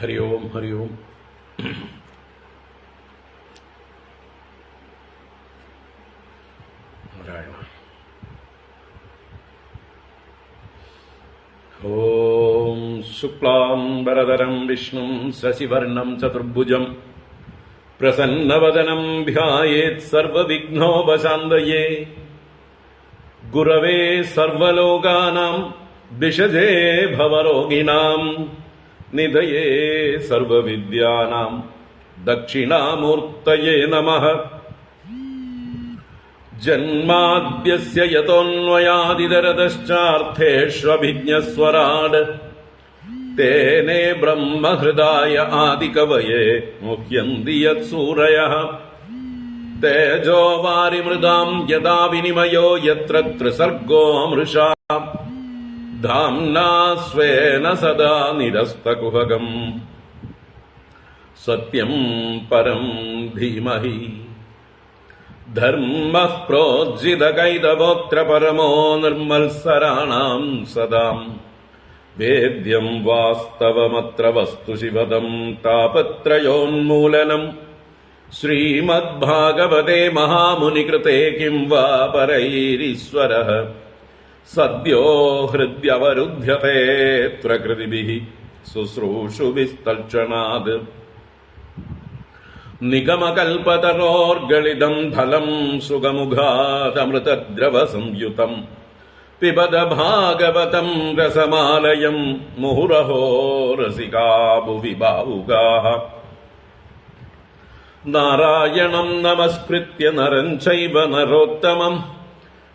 ഹരി ഓം ഹരി ഓം. നാരായണ. ഓം ശുക്ലാം വരദരം വിഷ്ണും ശശിവർണം ചതുർഭുജം പ്രസന്നവദനം ധ്യായേത് സർവവിഘ്നോപശാന്തയേ. ഗുരവേ സർവലോകാനാം ഭിഷജേ ഭവരോഗിണാം നിധയേ സർവവിദ്യാനാം ദക്ഷിണാമൂർത്തയേ നമഃ. ജന്മാദ്യസ്യ യതോന്വയാദിതരതശ്ചാർത്ഥേഷ്വഭിജ്ഞസ്വരാട് തേനേ ബ്രഹ്മഹൃദായ ആദികവയേ മുഹ്യന്തി യത്സൂരയഃ. തേജോ വാരിമൃതാം യഥാ വിനിമയോ യത്ര ത്രിസർഗോ മൃഷാ ധാംനാ സ്വേന സദാ നിരസ്തകുഹകം. സത്യം പരം ധീമഹി ധർമ്മഃ പ്രോജ്ജിതകൈതവോത്ര പരമോ നിർമ്മത്സരാണാം സദാം. വേദ്യം വാസ്തവമത്ര വസ്തു ശിവദം താപത്രയോന്മൂലനം. ശ്രീമദ്ഭാഗവതേ മഹാമുനികൃതേ കിം വാ പരൈരീശ്വരഃ സദ്യോ ഹൃദ്യവരുധ്യതേത്ര കൃതിഭിഃ ശുശ്രൂഷുഭിസ്തൽക്ഷണാത്. നിഗമകൽപതരോർഗളിതം ഫലം സുഗമുഖാദമൃതദ്രവസംയുതം പിബത ഭാഗവതം രസമാലയം മുഹുരഹോ രസികാ ഭുവി ഭാവുകാഃ. നാരായണം നമസ്കൃത്യ നരം ചൈവ നരോത്തമം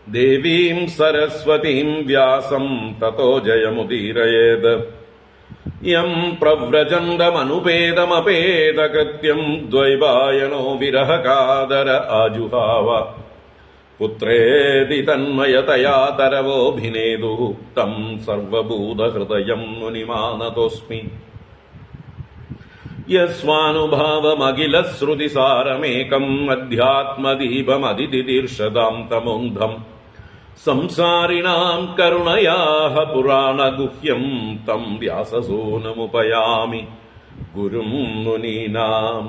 ദേവീം സരസ്വതീം വ്യാസം തതോ ജയമുദീരയേത്. യം പ്രവ്രജന്തമനുപേതമപേതകൃത്യം ദ്വൈപായനോ വിരഹകാതര ആജുഹാവ. പുത്രേതി തന്മയതയാ തരവോഭിനേതുഃ തം സർവഭൂതഹൃദയം മുനിമാനതോസ്മി. യസ്വാനുഭാവമഖിലശ്രുതിസാരമേകം അധ്യാത്മദീപമതിതിദീർഷതാം തമോന്ധം. സംസാരിണാം കരുണയാഃ പുരാണഗുഹ്യം തം വ്യാസസൂനുമുപയാമി ഗുരും മുനീനാം.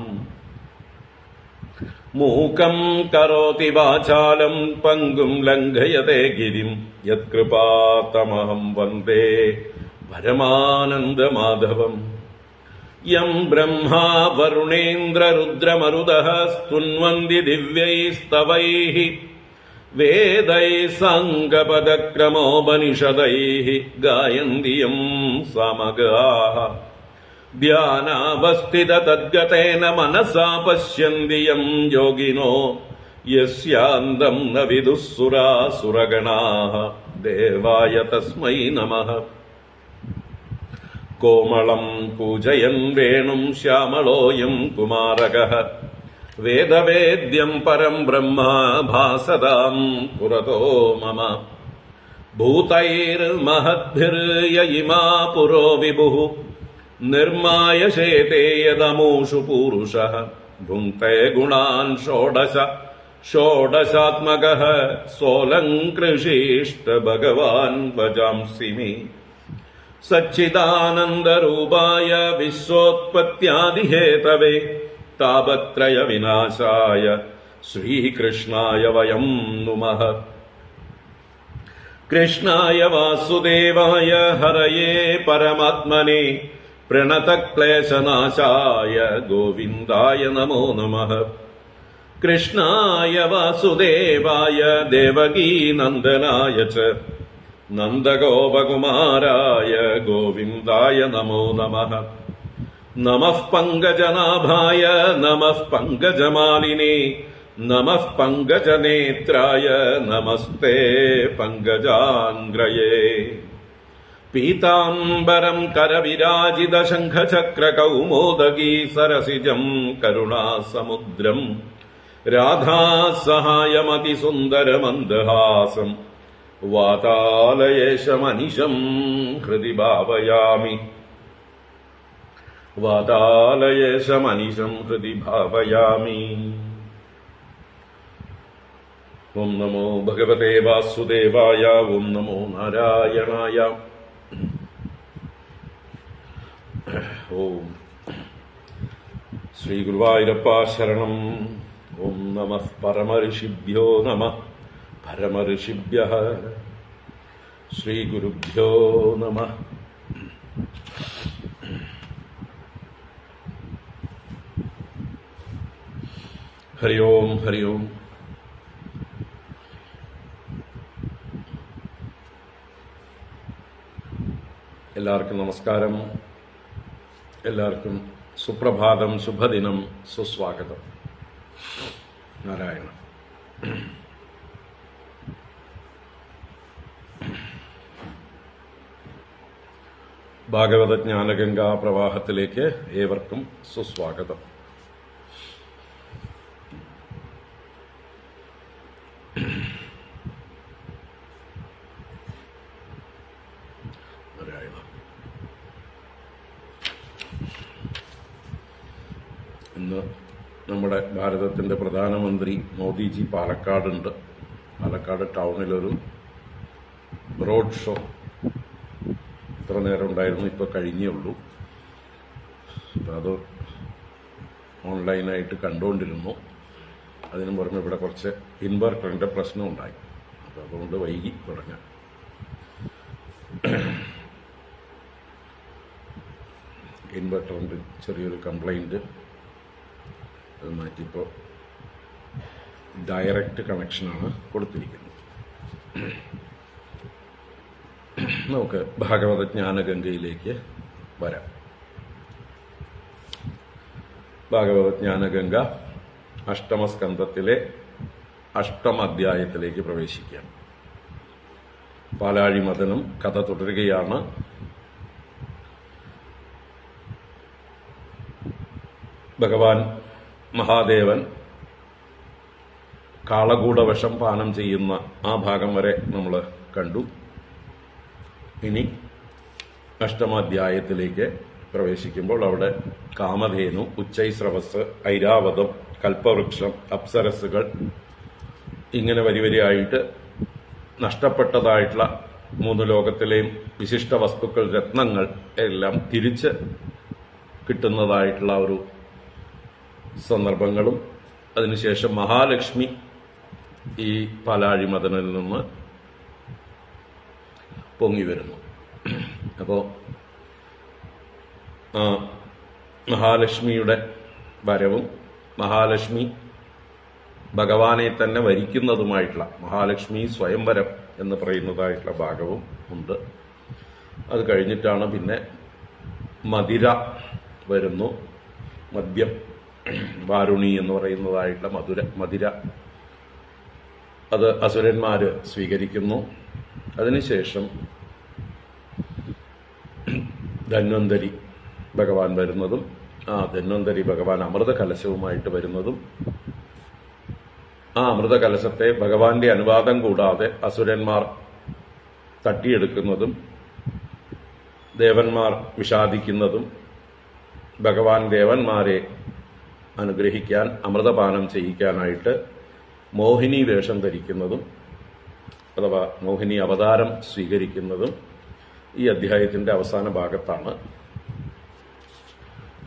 മൂകം കരോതി വാചാലം പങ്കും ലംഘയതേ ഗിരിം യത്കൃപാതമഹം വന്ദേ പരമാനന്ദമാധവം. യം ബ്രഹ്മാ വരുണേന്ദ്രരുദ്രമരുതഃ സ്തുന്വന്തി ദിവ്യൈസ്തവൈഃ വേദൈഃ സാംഗപദക്രമോപനിഷദൈഃ ഗായന്തി യം സാമഗാഃ. ധ്യാനാവസ്ഥിതതദ്ഗതേന മനസാ പശ്യന്തി യം യോഗിനോ യസ്യാന്തം ന വിദുഃ സുരാസുരഗണാഃ. ദേവായ തസ്മൈ നമഃ. കോമളം പൂജയൻ വേണും ശ്യാമളോയം കുമാരകഃ. വേദവേദ്യം പരം ബ്രഹ്മ ഭാസതാം പുരതോ മമ. ഭൂതൈർമഹദ്ഭിർയ ഇമാ പുരോ വിഭുഃ നിർമായ ശേതേ യദമൂഷു പൂരുഷഃ. ഭുങ്ക്തേ ഗുണാൻ ഷോഡശ ഷോഡശാത്മകഃ സോലങ്കൃഷീഷ്ട ഭഗവാൻ ഭജാംസി മേ. സച്ചിദാനന്ദരൂപായ വിശ്വോത്പത്യാദിഹേതവേ താപത്രയ വിനാശായ ശ്രീകൃഷ്ണായ വയം നുമഃ. കൃഷ്ണായ വാസുദേവായ ഹരയേ പരമാത്മനെ പ്രണതക്ലേശനാശായ ഗോവിന്ദായ നമോ നമഃ. കൃഷ്ണായ വാസുദേവായ ദേവകീനന്ദനായ ച നന്ദഗോപകുമാരായ ഗോവിന്ദായ നമോ നമഃ. നമഃ പങ്കജനാഭായ നമഃ പങ്കജമാലിനേ നമഃ പങ്കജനേത്രായ നമസ്തേ പങ്കജാംഗ്രയേ. പീതാംബരം കരവിരാജിത ശംഖചക്രകൗമോദഗീ സരസിജം കരുണാസമുദ്രം രാധാസഹായമതിസുന്ദരമന്ദഹാസം വാതാലയേശമനിശം ഹൃദി ഭാവയാമി. വാതാലയേശമനിശം ഹൃദി ഭാവയാമി. ഓം നമോ ഭഗവതേ വാസുദേവായ. ഓം നമോ നാരായണായ. ഓം ശ്രീ ഗുരുവായൂരപ്പ ശരണം. ഓം നമഃ പരമഋഷിഭ്യോ നമഃ പരമഋഷിഭ്യഃ. ശ്രീ ഗുരുഭ്യോ നമഃ. ഹരി ഓം ഹരി ഓം. എല്ലാവർക്കും നമസ്കാരം. എല്ലാവർക്കും സുപ്രഭാതം, ശുഭദിനം, സുസ്വാഗതം. നാരായണ. ഭാഗവത ജ്ഞാനഗംഗാ പ്രവാഹത്തിലേക്ക് ഏവർക്കും സുസ്വാഗതം. ഇന്ന് നമ്മുടെ ഭാരതത്തിന്റെ പ്രധാനമന്ത്രി മോദിജി പാലക്കാടുണ്ട്. പാലക്കാട് ടൗണിലൊരു റോഡ് ഷോ ഇത്ര നേരം ഉണ്ടായിരുന്നു, ഇപ്പോൾ കഴിഞ്ഞേ ഉള്ളൂ. അത് ഓൺലൈനായിട്ട് കണ്ടുകൊണ്ടിരുന്നു. അതിനു പുറമെ ഇവിടെ കുറച്ച് ഇൻവെർട്ടറിന്റെ പ്രശ്നമുണ്ടായി. അപ്പം അതുകൊണ്ട് വൈകി തുടങ്ങാം. ഇൻവെർട്ടറിന്റെ ചെറിയൊരു കംപ്ലൈന്റ്, അത് മാറ്റിയപ്പോൾ ഡയറക്റ്റ് കണക്ഷനാണ് കൊടുത്തിരിക്കുന്നത്. നമുക്ക് ഭാഗവത ജ്ഞാനഗംഗയിലേക്ക് വരാം. ഭാഗവത ജ്ഞാനഗംഗ അഷ്ടമസ്കന്ധത്തിലെ അഷ്ടമാധ്യായത്തിലേക്ക് പ്രവേശിക്കാം. പാലാഴി മദനം കഥ തുടരുകയാണ്. ഭഗവാൻ മഹാദേവൻ കാളകൂടവിഷം പാനം ചെയ്യുന്ന ആ ഭാഗം വരെ നമ്മൾ കണ്ടു. ഇനി അഷ്ടമാധ്യായത്തിലേക്ക് പ്രവേശിക്കുമ്പോൾ അവിടെ കാമധേനു, ഉച്ചൈസ്രവസ്, ഐരാവതം, കൽപ്പവൃക്ഷം, അപ്സരസുകൾ, ഇങ്ങനെ വരിവരിയായിട്ട് നഷ്ടപ്പെട്ടതായിട്ടുള്ള മൂന്ന് ലോകത്തിലെയും വിശിഷ്ട വസ്തുക്കൾ, രത്നങ്ങൾ എല്ലാം തിരിച്ച് കിട്ടുന്നതായിട്ടുള്ള ഒരു സന്ദർഭങ്ങളും, അതിനുശേഷം മഹാലക്ഷ്മി ഈ പാലാഴി മദനിൽ നിന്ന് പൊങ്ങി വരുന്നു. അപ്പോൾ മഹാലക്ഷ്മിയുടെ വരവും മഹാലക്ഷ്മി ഭഗവാനെ തന്നെ വരിക്കുന്നതുമായിട്ടുള്ള മഹാലക്ഷ്മി സ്വയംവരം എന്ന് പറയുന്നതായിട്ടുള്ള ഭാഗവും ഉണ്ട്. അത് കഴിഞ്ഞിട്ടാണ് പിന്നെ മദിര വരുന്നു. മദ്യം, വാരുണി എന്ന് പറയുന്നതായിട്ടുള്ള മദിര, അത് അസുരന്മാര് സ്വീകരിക്കുന്നു. അതിനുശേഷം ധന്വന്തരി ഭഗവാൻ വരുന്നതും, ധന്വന്തരി ഭഗവാൻ അമൃത കലശവുമായിട്ട് വരുന്നതും, ആ അമൃത കലശത്തെ ഭഗവാന്റെ അനുവാദം കൂടാതെ അസുരന്മാർ തട്ടിയെടുക്കുന്നതും, ദേവന്മാർ വിഷാദിക്കുന്നതും, ഭഗവാൻ ദേവന്മാരെ അനുഗ്രഹിക്കാൻ, അമൃതപാനം ചെയ്യിക്കാനായിട്ട് മോഹിനി വേഷം ധരിക്കുന്നതും, അഥവാ മോഹിനി അവതാരം സ്വീകരിക്കുന്നതും ഈ അധ്യായത്തിന്റെ അവസാന ഭാഗത്താണ്.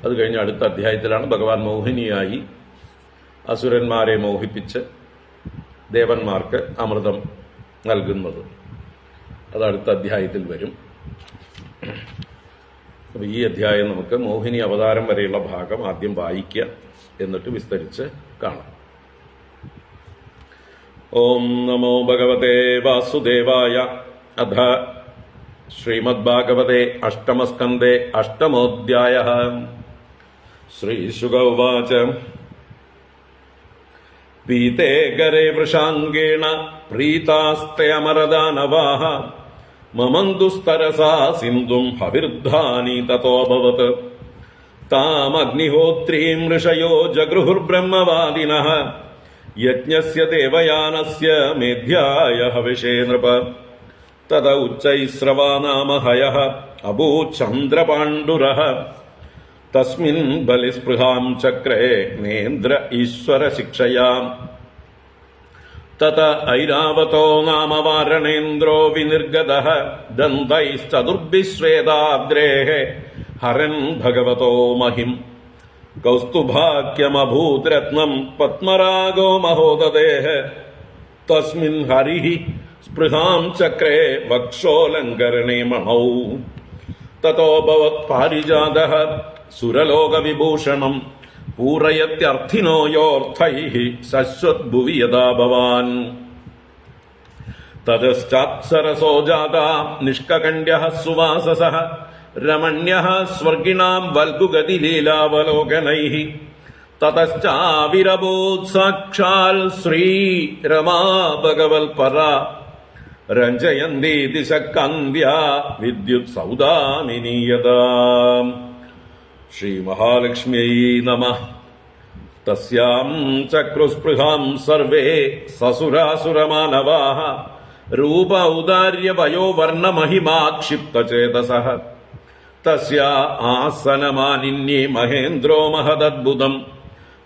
അത് കഴിഞ്ഞ് അടുത്ത അധ്യായത്തിലാണ് ഭഗവാൻ മോഹിനിയായി അസുരന്മാരെ മോഹിപ്പിച്ച് ദേവന്മാർക്ക് അമൃതം നൽകുന്നത്. അത് അടുത്ത അധ്യായത്തിൽ വരും. അപ്പൊ ഈ അധ്യായം നമുക്ക് മോഹിനി അവതാരം വരെയുള്ള ഭാഗം ആദ്യം വായിക്കുക, എന്നിട്ട് വിസ്തരിച്ച് കാണാം. ഓം നമോ ഭഗവതേ വാസുദേവായ. അഥ ശ്രീമദ്ഭാഗവതേ അഷ്ടമസ്കന്ധേ അഷ്ടമോധ്യായഃ. ശ്രീശുക ഉവാച. പീതേ കരേ വൃഷാംഗേണ പ്രീതാസ്തേ അമരദാനവാഃ മമന്തുസ്തരസാ സിന്ധും ഹവിർധാനി തതോഭവത്. താമഗ്നിഹോത്രീം ഋഷയോ ജഗൃഹുർബ്രഹ്മവാദിനഃ യജ്ഞസ്യ ദേവയാനസ്യ മേധ്യായ ഹവിഷേ നൃപ. തത ഉച്ചൈസ്രവാ നാമ ഹയഃ അഭൂചന്ദ്രപാണ്ഡുരഃ. തസ്മിൻ ബലിസ്പൃഹാം ചക്രേ നേന്ദ്ര ഈശ്വര ശിക്ഷയാം. തത ഐരാവതോ നാമ വാരണേന്ദ്രോ വിനിർഗതഃ ദന്തൈശ്ചതുർഭിശ്വേതാദ്രേഃ ഹരൻ ഭഗവതോ മഹിം. കൗസ്തുഭാഖ്യമഭൂത് രത്നം പത്മരാഗോ മഹോദദേഹ തസ്മിൻ ഹരിഃ സ്പൃഹാം ചക്രേ വക്ഷോലങ്കരണേ മണൗ തതോ ഭവത് പാരിജാതഃ സുരലോകവിഭൂഷണം പൂരയത്യർത്ഥിനോ യോർത്ഥൈഃ ശശ്വത്ഭുവി യഥാ ഭവാൻ തതശ്ചാപ്സരസോ ജാതാ നിഷ്കകണ്ഠ്യഃ സുവാസസഃ രമണ്യഃ സ്വർഗിണാം വൽഗുഗതിലീലാവലോകനൈഃ തതശ്ചാവിരഭൂത് സാക്ഷാൽ ശ്രീ രമാ ഭഗവൽപരാ രഞ്ജയന്തി ദിശകാന്ത്യാ വിദ്യുത് സൗദാമിനീയതാ. ശ്രീമഹാലക്ഷ്മ്यै നമഃ. തസ്യാം ചക്രുസ്പൃഹാം സർവേ സസുരാസുരമാനവാഃ രൂപ ഔദാര്യ വയോവർണമഹിമാക്ഷിപ്തചേതസഃ തസ്യാ ആസനമാനിന്യേ മഹേന്ദ്രോ മഹദദ്ഭുതം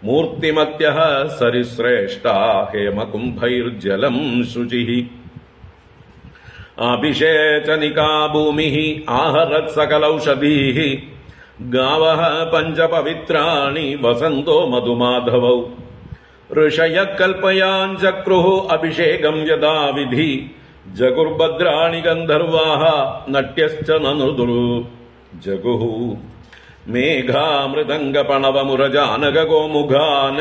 മൂർത്തിമത്യഃ സരിശ്രേഷ്ഠാ ഹേമകുംഭൈർജലം ശുചിഃ അഭിഷേചനികാ ഭൂമിഃ ആഹരത് സകലൗഷധീഃ ഗാവഃ പഞ്ചപവിത്രാണി വസന്തോ മധുമാധവൗ ഋഷയഃ കൽപ്പയാൻ ചക്രുഃ അഭിഷേകം യഥാവിധി ജഗുർഭദ്രാണി ഗന്ധർവാഃ നട്യശ്ച നനുദുരു ജഗുഃ മേഘാമൃദംഗപണവമുരജാനകഗോമുഖാൻ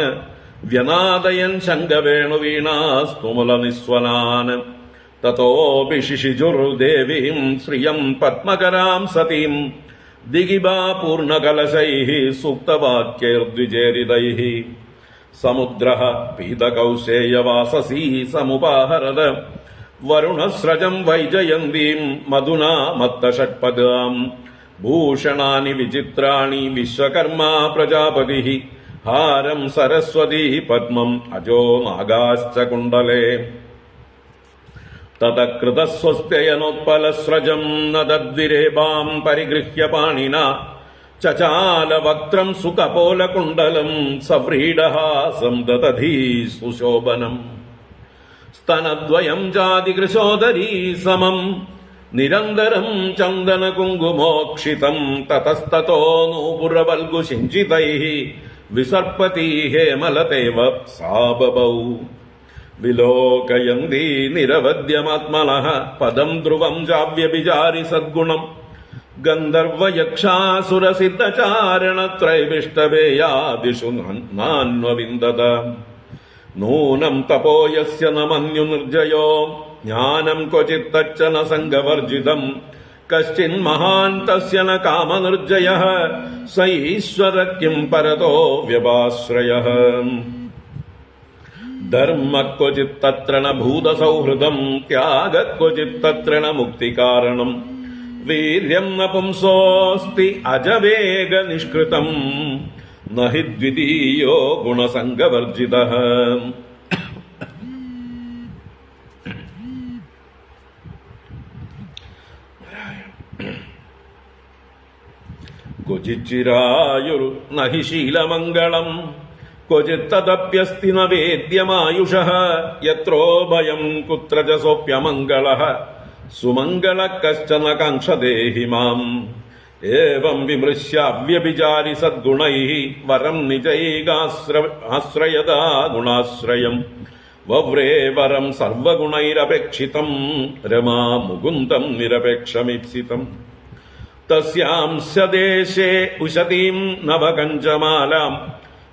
വ്യനാദയൻ ശംഖവേണുവീണാസ്തുമുലനിസ്വനാൻ തതോപി ശിശിജുർദേവീം ശ്രിയം പത്മകരാം സതീം ദിഗിബാ പൂർണ്ണകലശൈഃ സൂക്തവാക്യൈർദ്വിജേരിതൈഃ സമുദ്രഃ പീതകൗശേയവാസസീ സമുപാഹരത വരുണസ്രജം വൈജയന്തീം മധുനാ മത്തഷട്പദാം ഭൂഷണാനി വിചിത്രാണി വിശ്വകർമാ പ്രജാപതിഃ ഹാരം സരസ്വതീ പദ്മം അജോ നാഗാശ്ച കുണ്ഡലേ തതകൃതസ്വസ്ത്യയനോത്പലസ്രജം നദദ്വിരേഭാം പരിഗൃഹ്യ പാണിനാ ചചാലവക്ത്രം സുകപോലകുണ്ഡലം സവ്രീഡഹാസം ദദധീ സുശോഭനം സ്തനദ്വയം ജാതികൃശോദരീ സമം നിരന്തരം ചന്ദനകുങ്കുമോക്ഷിതം തതസ്തതോ നൂപുരവൽഗുഷിഞ്ചിതൈഃ വിസർപ്പതി ഹേമലതേവ സാ ബഭൗ വിലോകയന്തി നിരവദ്യമാത്മനഃ പദം ധ്രുവം ചാവ്യഭിചാരി സദ്ഗുണം ഗന്ധർവയക്ഷാസുരസിദ്ധചാരണത്രൈവിഷ്ടവേയാദിഷു നാന്വവിന്ദത നൂനം തപോ യസ്യ ന മന്യുനിർജയോ ജ്ഞാനം ക്വചിത്തച്ഛന സംഗവർജിതം കശ്ചിൻ മഹാൻ തസ്യ ന കാമനിർജയഃ സ ഈശ്വര കിം പരതോ വ്യപാശ്രയഃ ധർമ്മ ക്വചിത്തത്ര ന ഭൂതസൗഹൃദം ത്യാഗ ക്വചിത്തത്ര ന മുക്തികാരണം വീര്യം ന പുംസോസ്തി അജവേഗ നിഷ്കൃതം നഹി ദ്വിതീയോ ഗുണസംഗവർജിതഃ ക്വചിച്ചിരായുർ നഹി ശീലമംഗളം ക്വചിത്തദപ്യസ്തി ന വേദ്യമായുഷഃ യത്രോ ഭയം കുത്ര ച സോപ്യമംഗളഃ സുമംഗളഃ കശ്ചന കാംക്ഷതേ हि മാം ഏവം വിമൃശ്യാവ്യഭിചാരി സദ്ഗുണൈഃ വരം നിജൈകാശ്രയതാ ഗുണാശ്രയം വവ്രേ വരം സർവഗുണൈരപേക്ഷിതം രമാ മുകുന്ദം നിരപേക്ഷമീപ്സിതം തസ്യാംസ്യ ദേശേ ഉശതീം നവകഞ്ചമാലാം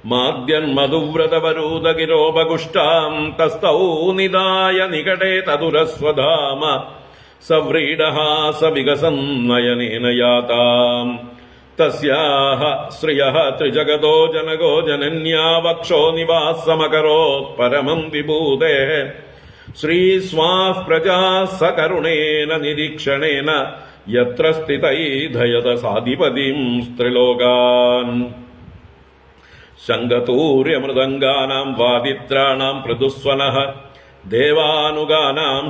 മാദ്യന്മധുവ്രതവരൂദഗിരോപഗുഷ്ടാം തസ്തൗ നിദായ നികടേ തദുരസ്വധാമ സവ്രീഡഃ സ വികസന്നയനേന യാതാം തസ്യാഃ ശ്രിയഃ ത്രിജഗതോ ജനകോ ജനന്യാ വക്ഷോ നിവാസമകരോത് പരമം വിഭൂതേഃ ശ്രീസ്വാഃ പ്രജാഃ സകരുണേന നിരീക്ഷണേന യത്ര സ്ഥിതൈധയത സാധിപതിം സ്ത്രിലോകാൻ ശംഖതൂര്യമൃദംഗാനാം വാദിത്രാണാം മൃദുസ്വനഃ ദേവാനുഗാനാം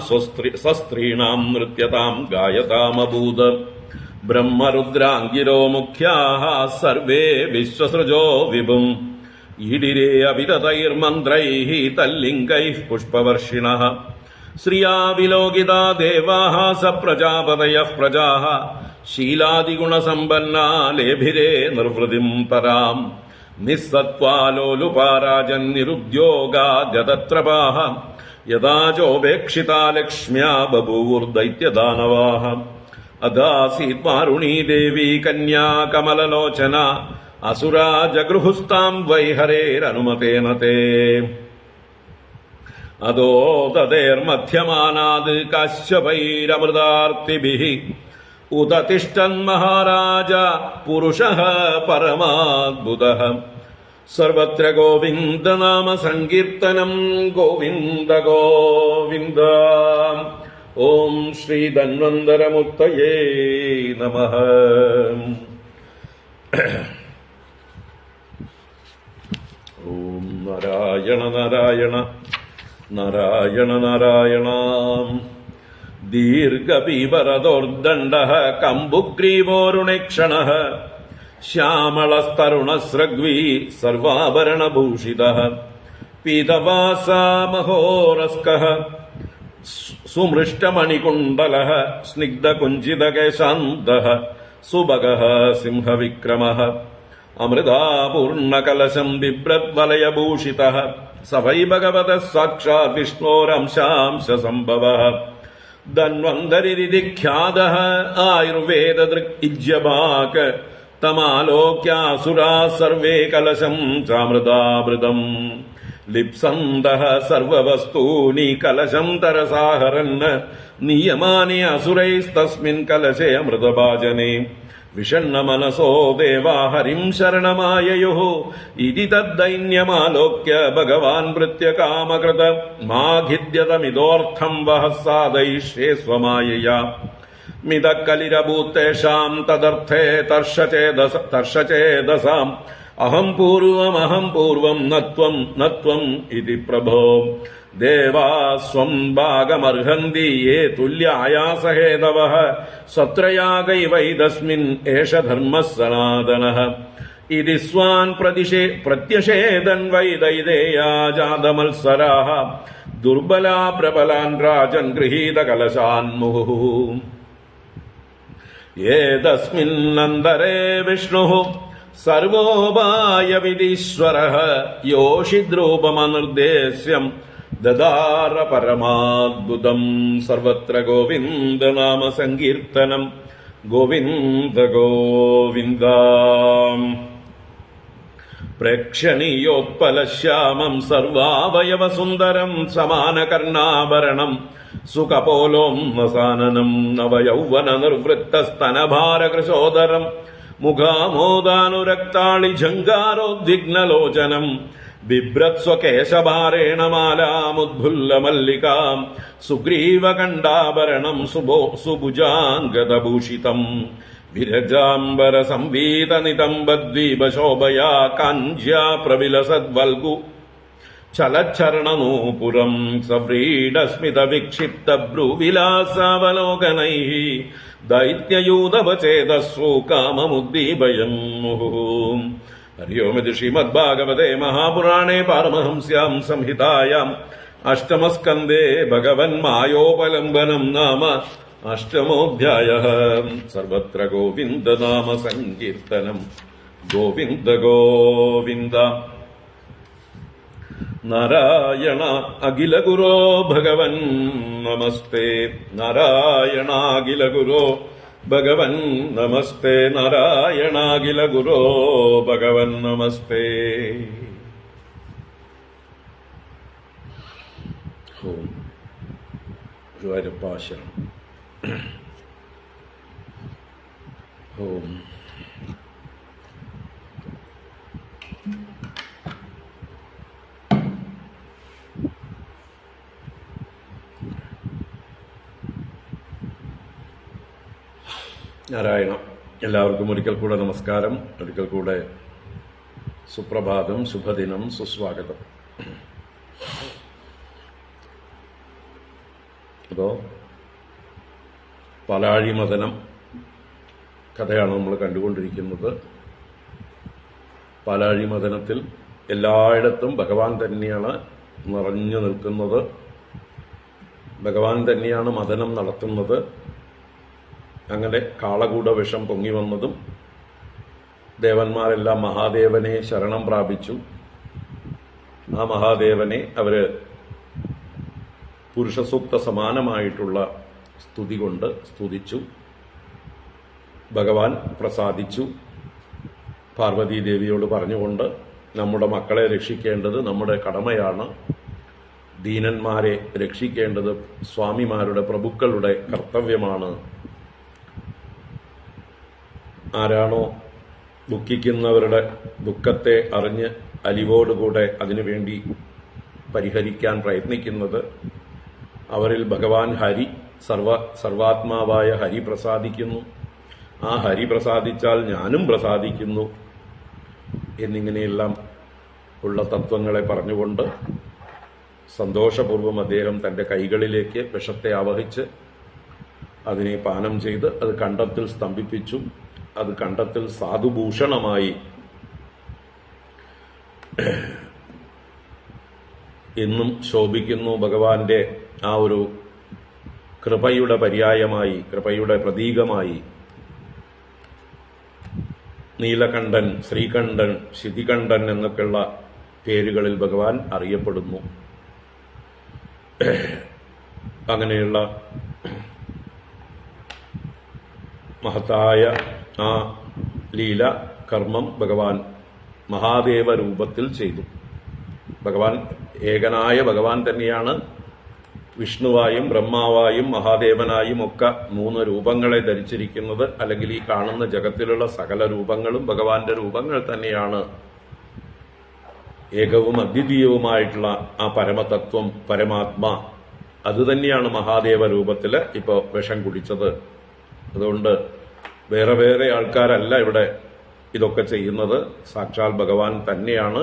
സസ്ത്രീണാം നൃത്യതാം ഗായതാമഭൂത് ബ്രഹ്മരുദ്രാംഗിരോ മുഖ്യാഃ സർവേ വിശ്വസൃജോ വിഭും ഈഡിരേ അവിതതൈർമന്ത്രൈഃ തല്ലിംഗൈഃ പുഷ്പവർഷിണഃ ശ്രിയാ വിലോകിതാ ദേവാഃ സ പ്രജാപതയഃ പ്രജാഃ ശീലാദിഗുണസമ്പന്നാ ലേഭിരേ നിർവൃതിം പരാം നിസ്സത്വാലോലുപാരാജൻ നിരുദ്യോഗാഗതത്രപാഹ യഥാ ചോപേക്ഷിതാ ലക്ഷ്മ്യാ ബഭൂവുർദൈത്യദാനവാഹ അദാസീത് വാരുണീ ദേവി കന്യാ കമലലോചന അസുരാ ജഗൃഹുസ്താം വൈ ഹരേരനുമതേന തേ അതോ തദേർമധ്യമാനാത് കാശ്യപൈരമൃതാർത്തിഭിഃ ഉദതിഷ്ഠൻ മഹാരാജ പുരുഷഃ പരമാദ്ഭുതഃ സർവത്ര ഗോവിന്ദനാമ സങ്കീർത്തനം ഗോവിന്ദ ഗോവിന്ദ. ഓം ശ്രീ ധന്വന്തരമൂർത്തയേ നമഃ. ഓം നാരായണ നാരായണ നാരായണ നാരായണ. ദീർഘപീവരദോർദണ്ഡഃ കമ്പുഗ്രീവോരുണേക്ഷണഃ ശ്യാമളസ്തരുണസ്രഗ്വീ സർവാഭരണഭൂഷിതഃ പീതവാസാ മഹോരസ്കഃ സുമൃഷ്ടമണികുണ്ഡലഃ സ്നിഗ്ധകുഞ്ചിതകേശാന്തഃ സുഭഗഃ സിംഹവിക്രമഃ അമൃതാപൂർണകലശം ബിഭ്രദ്വലയഭൂഷിതഃ സ വൈ ഭഗവതഃ സാക്ഷാത് വിഷ്ണോരംശാംശസംഭവഃ ധന്വന്തരിരിതി ഖ്യാതഃ ആയുർവേദദൃക് ഇജ്യഭാക് തമാലോക്യാസുരാ സർവേ കലശം ചാമൃതാമൃതം ലിപ്സന്തഃ സർവവസ്തൂനി കലശം തരസാഹരൻ നിയമാനി അസുരൈസ്തസ്മിൻ കലശേ അമൃതഭാജനേ വിഷണ്ണമനസോ ദേവാ ഹരിം ശരണമായയുഃ ഇതി തദ്ദൈന്യമാലോക്യ ഭഗവാൻ ഭൃത്യകാമകൃത മാഖിദ്യതമിതോർത്ഥം വഹ സാദയിഷ്യേ സ്വമായയാ മിതക്കലിരഭൂത്തേഷാം തദർത്ഥേ തർഷചേതസാം അഹം പൂർവം നത്വം ഇതി പ്രഭോ ദേവാസ്വം ഭാഗമർഹന്തി യേ തുല്യായാസഹേതവഃ സത്രയാഗൈവൈതസ്മിൻ ഏഷ ധർമ്മഃ സനാതനഃ ഇതി സ്വാൻ പ്രത്യഷേദൻ വൈ ദൈദേയാ ജാതമത്സരാഃ ദുർബലാ പ്രബലാൻ രാജൻ ഗൃഹീതകലശാൻ മുഹുഃ ഏതസ്മിന്നന്തരേ വിഷ്ണുഃ സർവോപായവിദീശ്വരഃ യോഷിദ്രൂപമനിർദ്ദേശ്യം ദദാര പരമാദ്ഭുതം സർവത്ര ഗോവിന്ദനാമ സങ്കീർത്തനം ഗോവിന്ദ ഗോവിന്ദ. പ്രേക്ഷണീയോത്പലശ്യാമം സർവാവയവസുന്ദരം സമാനകർണാഭരണം സുകപോലോം വസാനനം നവയൗവന നിർവൃത്തസ്തനഭാരകൃശോദരം മുഖാമോദാനുരക്താളി ഝങ്കാരോദ്വിഗ്നലോചനം ബിഭ്രത്സ്വകേശഭാരേണ മാലാമുദ്ഭുല്ലമല്ലികാം സുഗ്രീവകണ്ഠാഭരണം സുഭുജാംഗദഭൂഷിതം വിരജാംബര സംവീതനിതംബദ്വീപശോഭയാ കാഞ്ച്യാ പ്രവിലസദ്വൽഗു ചലച്ചരണനൂപുരം സവ്രീഡസ്മിതവിക്ഷിപ്തഭ്രൂവിലാസാവലോകനൈഃ ദൈത്യയൂതവചേതസ്സു കാമമുദ്ദീപയം മുഹുഃ. ഹരി ഓം. ഇത് ശ്രീമദ്ഭാഗവതേ മഹാപുരാണേ പാരമഹംസ്യാം സംഹിതായാം അഷ്ടമസ്കന്ധേ ഭഗവൻ മായോപലംബനം നാമ അഷ്ടമോധ്യായഃ. സർവത്ര ഗോവിന്ദനാമ സങ്കീർത്തനം ഗോവിന്ദ ഗോവിന്ദ. നാരായണ അഖില ഗുരോ ഭഗവൻ നമസ്തേ. നാരായണ അഖില ഗുരോ ഭഗവൻ നമസ്തേ. നാരായണ അഖില ഗുരോ ഭഗവൻ നമസ്തേ. ഓം ഗുരുവായൂരപ്പ ശരണം. ഓം നാരായണ. എല്ലാവർക്കും ഒരിക്കൽ കൂടെ നമസ്കാരം, ഒരിക്കൽ കൂടെ സുപ്രഭാതം, ശുഭദിനം, സുസ്വാഗതം. അപ്പോ പാലാഴിമഥനം കഥയാണ് നമ്മൾ കണ്ടുകൊണ്ടിരിക്കുന്നത്. പാലാഴിമഥനത്തിൽ എല്ലായിടത്തും ഭഗവാൻ തന്നെയാണ് നിറഞ്ഞു നിൽക്കുന്നത്. ഭഗവാൻ തന്നെയാണ് മഥനം നടത്തുന്നത്. അങ്ങനെ കാളകൂട വിഷം പൊങ്ങി വന്നതും ദേവന്മാരെല്ലാം മഹാദേവനെ ശരണം പ്രാപിച്ചു. ആ മഹാദേവനെ അവര് പുരുഷസൂക്ത സമാനമായിട്ടുള്ള സ്തുതി കൊണ്ട് സ്തുതിച്ചു. ഭഗവാൻ പ്രസാദിച്ചു. പാർവതീദേവിയോട് പറഞ്ഞുകൊണ്ട് നമ്മുടെ മക്കളെ രക്ഷിക്കേണ്ടത് നമ്മുടെ കടമയാണ്, ദീനന്മാരെ രക്ഷിക്കേണ്ടത് സ്വാമിമാരുടെ പ്രഭുക്കളുടെ കർത്തവ്യമാണ്. ആരാണോ ദുഃഖിക്കുന്നവരുടെ ദുഃഖത്തെ അറിഞ്ഞ് അലിവോടുകൂടെ അതിനുവേണ്ടി പരിഹരിക്കാൻ പ്രയത്നിക്കുന്നത്, അവരിൽ ഭഗവാൻ ഹരി സർവാത്മാവായ ഹരി പ്രസാദിക്കുന്നു. ആ ഹരി പ്രസാദിച്ചാൽ ഞാനും പ്രസാദിക്കുന്നു എന്നിങ്ങനെയെല്ലാം ഉള്ള തത്വങ്ങളെ പറഞ്ഞുകൊണ്ട് സന്തോഷപൂർവ്വം അദ്ദേഹം തന്റെ കൈകളിലേക്ക് വിഷത്തെ ആവഹിച്ച് അതിനെ പാനം ചെയ്ത് അത് കണ്ഠത്തിൽ സ്തംഭിപ്പിച്ചു. അത് കണ്ഠത്തിൽ സാധുഭൂഷണമായി എന്നും ശോഭിക്കുന്നു. ഭഗവാന്റെ ആ ഒരു കൃപയുടെ പര്യായമായി, കൃപയുടെ പ്രതീകമായി നീലകണ്ഠൻ, ശ്രീകണ്ഠൻ, ശിതികണ്ഠൻ എന്നൊക്കെയുള്ള പേരുകളിൽ ഭഗവാൻ അറിയപ്പെടുന്നു. അങ്ങനെയുള്ള മഹത്തായ ആ ലീല കർമ്മം ഭഗവാൻ മഹാദേവ രൂപത്തിൽ ചെയ്തു. ഭഗവാൻ ഏകനായ ഭഗവാൻ തന്നെയാണ് വിഷ്ണുവായും ബ്രഹ്മാവായും മഹാദേവനായും ഒക്കെ 3 രൂപങ്ങളെ ധരിച്ചിരിക്കുന്നത്. അല്ലെങ്കിൽ ഈ കാണുന്ന ജഗത്തിലുള്ള സകല രൂപങ്ങളും ഭഗവാന്റെ രൂപങ്ങൾ തന്നെയാണ്. ഏകവും അദ്വിതീയവുമായിട്ടുള്ള ആ പരമതത്വം, പരമാത്മാ, അതുതന്നെയാണ് മഹാദേവ രൂപത്തില് ഇപ്പോ വിഷം കുടിച്ചത്. അതുകൊണ്ട് വേറെ വേറെ ആൾക്കാരല്ല ഇവിടെ ഇതൊക്കെ ചെയ്യുന്നത്. സാക്ഷാൽ ഭഗവാൻ തന്നെയാണ്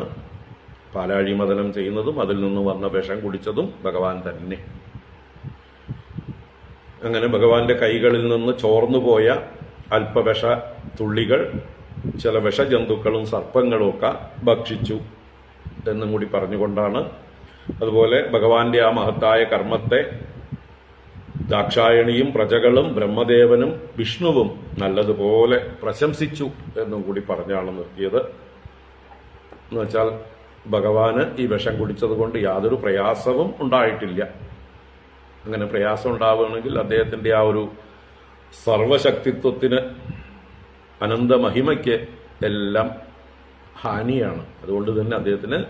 പാലാഴിമദനം ചെയ്യുന്നതും അതിൽ നിന്ന് വന്ന വിഷം കുടിച്ചതും ഭഗവാൻ തന്നെ. അങ്ങനെ ഭഗവാന്റെ കൈകളിൽ നിന്ന് ചോർന്നുപോയ അല്പവിഷ തുള്ളികൾ ചില വിഷജന്തുക്കളും സർപ്പങ്ങളും ഒക്കെ ഭക്ഷിച്ചു എന്നും കൂടി പറഞ്ഞുകൊണ്ടാണ്. അതുപോലെ ഭഗവാന്റെ ആ മഹത്തായ കർമ്മത്തെ ദാക്ഷായണിയും പ്രജകളും ബ്രഹ്മദേവനും വിഷ്ണുവും നല്ലതുപോലെ പ്രശംസിച്ചു എന്നും കൂടി പറഞ്ഞാണ് നിർത്തിയത്. എന്നുവെച്ചാൽ ഭഗവാന് ഈ വിഷം കുടിച്ചതുകൊണ്ട് യാതൊരു പ്രയാസവും ഉണ്ടായിട്ടില്ല. അങ്ങനെ പ്രയാസം ഉണ്ടാവുകയാണെങ്കിൽ അദ്ദേഹത്തിന്റെ ആ ഒരു സർവശക്തിത്വത്തിന്, അനന്തമഹിമയ്ക്ക് എല്ലാം ഹാനിയാണ്. അതുകൊണ്ട് തന്നെ അദ്ദേഹത്തിന്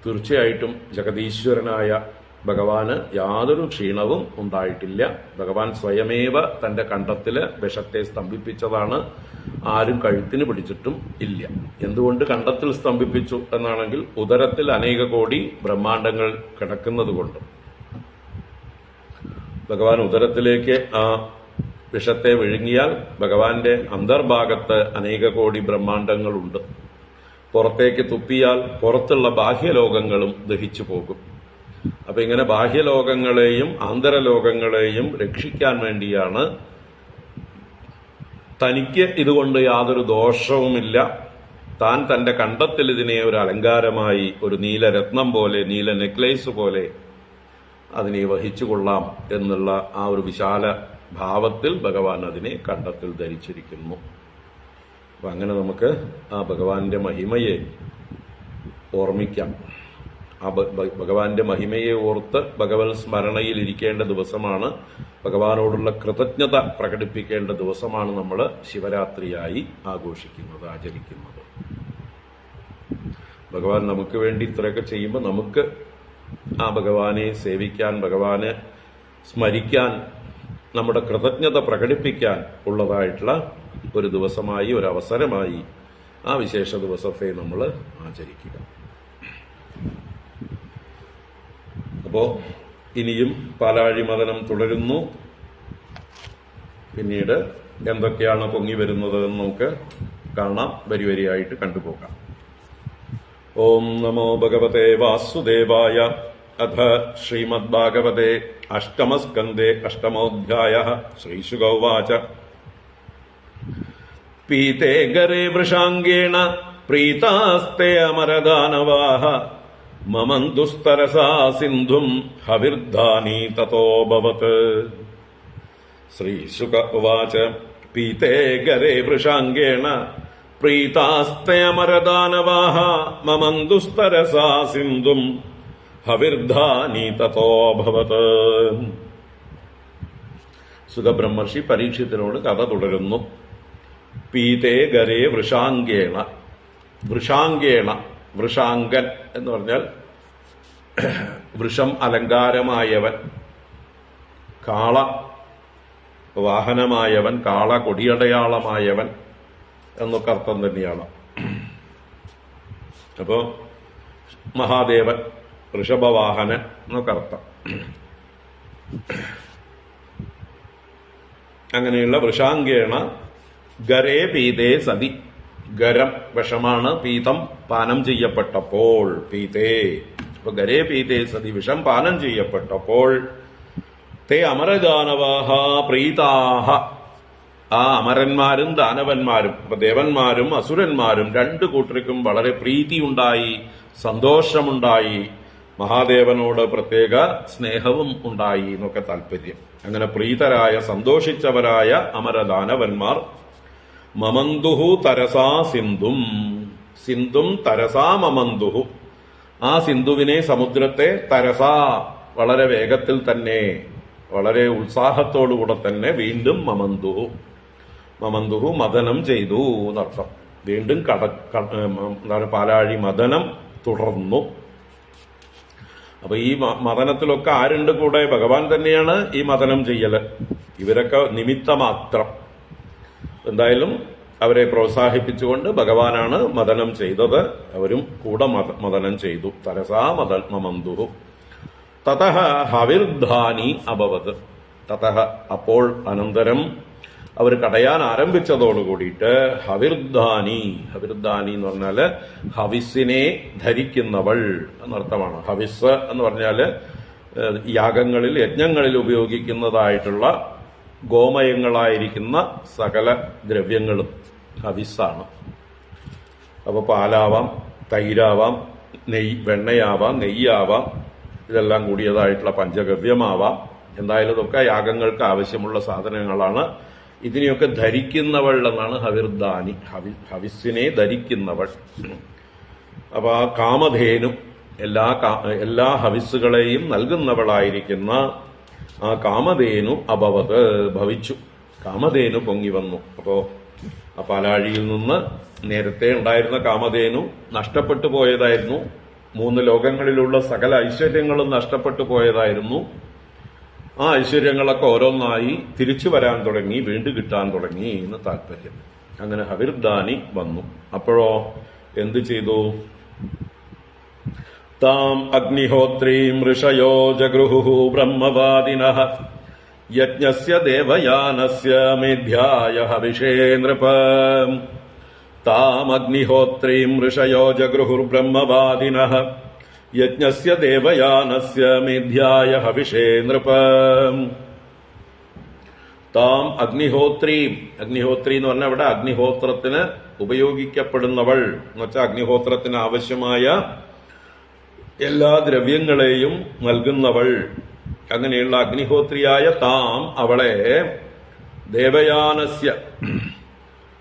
തീർച്ചയായിട്ടും ജഗതീശ്വരനായ ഭഗവാന് യാതൊരു ക്ഷീണവും ഉണ്ടായിട്ടില്ല. ഭഗവാൻ സ്വയമേവ തന്റെ കണ്ഠത്തില് വിഷത്തെ സ്തംഭിപ്പിച്ചതാണ്. ആരും കഴുത്തിന് പിടിച്ചിട്ടും ഇല്ല. എന്തുകൊണ്ട് കണ്ഠത്തിൽ സ്തംഭിപ്പിച്ചു എന്നാണെങ്കിൽ ഉദരത്തിൽ അനേക കോടി ബ്രഹ്മാണ്ടങ്ങൾ കിടക്കുന്നതുകൊണ്ട്. ഭഗവാൻ ഉദരത്തിലേക്ക് ആ വിഷത്തെ വിഴുങ്ങിയാൽ ഭഗവാന്റെ അന്തർഭാഗത്ത് അനേക കോടി ബ്രഹ്മാണ്ടങ്ങളുണ്ട്. പുറത്തേക്ക് തുപ്പിയാൽ പുറത്തുള്ള ബാഹ്യലോകങ്ങളും ദഹിച്ചു പോകും. അപ്പൊ ഇങ്ങനെ ബാഹ്യലോകങ്ങളെയും ആന്തരലോകങ്ങളെയും രക്ഷിക്കാൻ വേണ്ടിയാണ് തനിക്ക് ഇതുകൊണ്ട് യാതൊരു ദോഷവുമില്ല, താൻ തന്റെ കണ്ഠത്തിൽ ഇതിനെ ഒരു അലങ്കാരമായി, ഒരു നീലരത്നം പോലെ, നീല നെക്ലേസ് പോലെ അതിനെ വഹിച്ചുകൊള്ളാം എന്നുള്ള ആ ഒരു വിശാല ഭാവത്തിൽ ഭഗവാൻ അതിനെ കണ്ഠത്തിൽ ധരിച്ചിരിക്കുന്നു. അപ്പൊ അങ്ങനെ നമുക്ക് ആ ഭഗവാന്റെ മഹിമയെ ഓർമ്മിക്കാം. ആ ഭഗവാന്റെ മഹിമയെ ഓർത്ത് ഭഗവത് സ്മരണയിൽ ഇരിക്കേണ്ട ദിവസമാണ്, ഭഗവാനോടുള്ള കൃതജ്ഞത പ്രകടിപ്പിക്കേണ്ട ദിവസമാണ് നമ്മൾ ശിവരാത്രിയായി ആഘോഷിക്കുന്നത്, ആചരിക്കുന്നത്. ഭഗവാൻ നമുക്ക് വേണ്ടി ഇത്രയൊക്കെ ചെയ്യുമ്പോൾ നമുക്ക് ആ ഭഗവാനെ സേവിക്കാൻ, ഭഗവാനെ സ്മരിക്കാൻ, നമ്മുടെ കൃതജ്ഞത പ്രകടിപ്പിക്കാൻ ഉള്ളതായിട്ടുള്ള ഒരു ദിവസമായി, ഒരു അവസരമായി ആ വിശേഷ ദിവസത്തെ നമ്മൾ ആചരിക്കുക. അപ്പോ ഇനിയും പാലാഴിമദനം തുടരുന്നു. പിന്നീട് എന്തൊക്കെയാണ് പൊങ്ങി വരുന്നത് എന്ന് നമുക്ക് കാണാം, വരിവരിയായിട്ട് കണ്ടുപോകാം. ഓം നമോ ഭഗവതേ വാസുദേവായ. അഥ ശ്രീമദ്ഭാഗവതേ അഷ്ടമസ്കന്ധേ അഷ്ടമോധ്യായഃ. ശ്രീശുക ഉവാച. പീതേ ഗരേ വൃഷാംഗേണ പ്രീതാസ്തേ അമരദാനവാഃ മമന്തുസ്തരസാ സിന്ധും ഹവിർധാനി തതോഭവത്. ശ്രീശുക ഉവാച. പീതേ ഗരേ വൃഷാംഗേണ പ്രീതാസ്തേ അമരദാനവാഹ മമന്തുസ്തരസാ സിന്ധും ഹവിർധാനി തതോഭവത്. സുഖബ്രഹ്മർഷി പരീക്ഷത്തിനോട് കഥ തുടരുന്നു. പീതേ ഗരേ വൃഷാംഗേണ. വൃഷാംഗേണ, വൃഷാംഗൻ എന്ന് പറഞ്ഞാൽ വൃഷം അലങ്കാരമായവൻ, കാള വാഹനമായവൻ, കാള കൊടിയടയാളമായവൻ എന്നൊക്കെ അർത്ഥം തന്നെയാണ്. അപ്പോ മഹാദേവൻ, വൃഷഭവാഹനൻ എന്നൊക്കെ അർത്ഥം. അങ്ങനെയുള്ള വൃഷാംഗേണ ഗരേ പീതേ സതി. ഗരം വിഷമാണ്, പീതം പാനം ചെയ്യപ്പെട്ടപ്പോൾ. പീതേ, അപ്പൊ ഗരേ പീതേ സതി, വിഷം പാനം ചെയ്യപ്പെട്ടപ്പോൾ തേ അമരദാനവാഹ പ്രീതാഹ, ആ അമരന്മാരും ദാനവന്മാരും, അപ്പൊ ദേവന്മാരും അസുരന്മാരും രണ്ടു കൂട്ടർക്കും വളരെ പ്രീതിയുണ്ടായി, സന്തോഷമുണ്ടായി, മഹാദേവനോട് പ്രത്യേക സ്നേഹവും ഉണ്ടായി എന്നൊക്കെ താല്പര്യം. അങ്ങനെ പ്രീതരായ സന്തോഷിച്ചവരായ അമരദാനവന്മാർ മമന്തുഹു തരസാ സിന്ധും, സിന്ധും തരസാ മമന്തുഹു, ആ സിന്ധുവിനെ, സമുദ്രത്തെ, തരസാ വളരെ വേഗത്തിൽ തന്നെ, വളരെ ഉത്സാഹത്തോടുകൂടെ തന്നെ വീണ്ടും മമന്തുഹു, മമന്തുഹു മദനം ചെയ്തു എന്നർത്ഥം. വീണ്ടും എന്താണ് പാലാഴി മദനം തുടർന്നു. അപ്പൊ ഈ മദനത്തിലൊക്കെ ആരുണ്ട് കൂടെ? ഭഗവാൻ തന്നെയാണ് ഈ മദനം ചെയ്യല്. ഇവരൊക്കെ നിമിത്തമാത്രം. എന്തായാലും അവരെ പ്രോത്സാഹിപ്പിച്ചുകൊണ്ട് ഭഗവാനാണ് മദനം ചെയ്തത്. അവരും കൂടെ മദനം ചെയ്തു. തരസാ മമന്തുഹു. തതഃ ഹവിർധാനി അഭവത്. തതഃ അപ്പോൾ, അനന്തരം അവർ കടയാൻ ആരംഭിച്ചതോടുകൂടിയിട്ട് ഹവിർധാനി, ഹവിർധാനി എന്ന് പറഞ്ഞാല് ഹവിസിനെ ധരിക്കുന്നവൾ എന്നർത്ഥമാണ്. ഹവിസ് എന്ന് പറഞ്ഞാല് യാഗങ്ങളിൽ, യജ്ഞങ്ങളിൽ ഉപയോഗിക്കുന്നതായിട്ടുള്ള ഗോമയങ്ങളായിരിക്കുന്ന സകല ദ്രവ്യങ്ങളും ഹവിസാണ്. അപ്പൊ പാലാവാം, തൈരാവാം, വെണ്ണയാവാം, നെയ്യാവാം, ഇതെല്ലാം കൂടിയതായിട്ടുള്ള പഞ്ചഗവ്യമാവാം. എന്തായാലും ഇതൊക്കെ യാഗങ്ങൾക്ക് ആവശ്യമുള്ള സാധനങ്ങളാണ്. ഇതിനെയൊക്കെ ധരിക്കുന്നവൾ എന്നാണ് ഹവിർദാനി, ഹവിസിനെ ധരിക്കുന്നവൾ. അപ്പൊ ആ കാമധേനു, എല്ലാ ഹവിസുകളെയും നൽകുന്നവളായിരിക്കുന്ന ആ കാമധേനു അഭവത്, ഭവിച്ചു. കാമധേനു പൊങ്ങി വന്നു. അപ്പോ ആ പാലാഴിയിൽ നിന്ന് നേരത്തെ ഉണ്ടായിരുന്ന കാമധേനു നഷ്ടപ്പെട്ടു പോയതായിരുന്നു. 3 ലോകങ്ങളിലുള്ള സകല ഐശ്വര്യങ്ങളും നഷ്ടപ്പെട്ടു പോയതായിരുന്നു. ആ ഐശ്വര്യങ്ങളൊക്കെ ഓരോന്നായി തിരിച്ചു വരാൻ തുടങ്ങി, വീണ്ടും കിട്ടാൻ തുടങ്ങി എന്ന് താല്പര്യം. അങ്ങനെ ഹവിർദാനി വന്നു. അപ്പോഴോ എന്തു ചെയ്തു? താം അഗ്നിഹോത്രീം ഋഷയോ ജഗൃഹു ബ്രഹ്മവാദിനഃ യജ്ഞസ്യ ദേവയാനസ്യ മേധ്യായ ഹവിഷേ നൃപ. താം അഗ്നിഹോത്രീം ഋഷയോ ജഗൃഹുർ ബ്രഹ്മവാദിനഃ യജ്ഞസ്യ ദേവയാനസ്യ മേധ്യായ ഹവിഷേ നൃപ. താം അഗ്നിഹോത്രീം, അഗ്നിഹോത്രി എന്ന് പറഞ്ഞാൽ ഇവിടെ അഗ്നിഹോത്രത്തിന് ഉപയോഗിക്കപ്പെടുന്നവൾ എന്ന് വെച്ചാൽ അഗ്നിഹോത്രത്തിന് ആവശ്യമായ എല്ലാ ദ്രവ്യങ്ങളെയും നൽകുന്നവൾ. അങ്ങനെയുള്ള അഗ്നിഹോത്രിയായ താം, അവളെ ദേവയാനസ്യ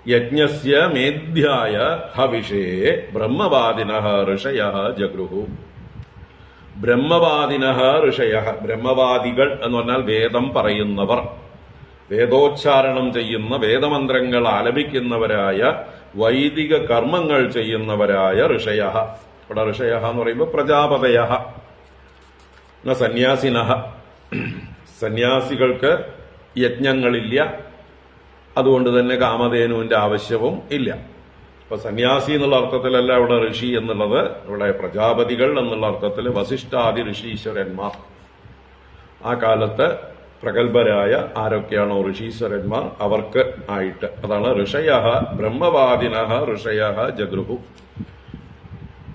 യജ്ഞസ്യ മേധ്യായ ഹവിഷേ ബ്രഹ്മവാദിനഃ ഋഷയഃ ജഗൃഹു. ബ്രഹ്മവാദിനഃ ഋഷയഃ, ബ്രഹ്മവാദികൾ എന്ന് പറഞ്ഞാൽ വേദം പറയുന്നവർ, വേദോച്ചാരണം ചെയ്യുന്ന, വേദമന്ത്രങ്ങൾ ആലപിക്കുന്നവരായ, വൈദിക കർമ്മങ്ങൾ ചെയ്യുന്നവരായ ഋഷയഃ. ഇവിടെ ഋഷയഃ എന്ന് പറയുമ്പോൾ പ്രജാപതയഃ സന്യാസിനഃ. സന്യാസികൾക്ക് യജ്ഞങ്ങളില്ല, അതുകൊണ്ട് തന്നെ കാമധേനുവിന്റെ ആവശ്യവും ഇല്ല. അപ്പൊ സന്യാസി എന്നുള്ള അർത്ഥത്തിലല്ല ഇവിടെ ഋഷി എന്നുള്ളത്, ഇവിടെ പ്രജാപതികൾ എന്നുള്ള അർത്ഥത്തിൽ വസിഷ്ഠാദി ഋഷീശ്വരന്മാർ. ആ കാലത്ത് പ്രഗത്ഭരായ ആരൊക്കെയാണോ ഋഷീശ്വരന്മാർ അവർക്ക് ആയിട്ട്, അതാണ് ഋഷയഃ ബ്രഹ്മവാദിനഃ ഋഷയഃ ജഗൃഹു.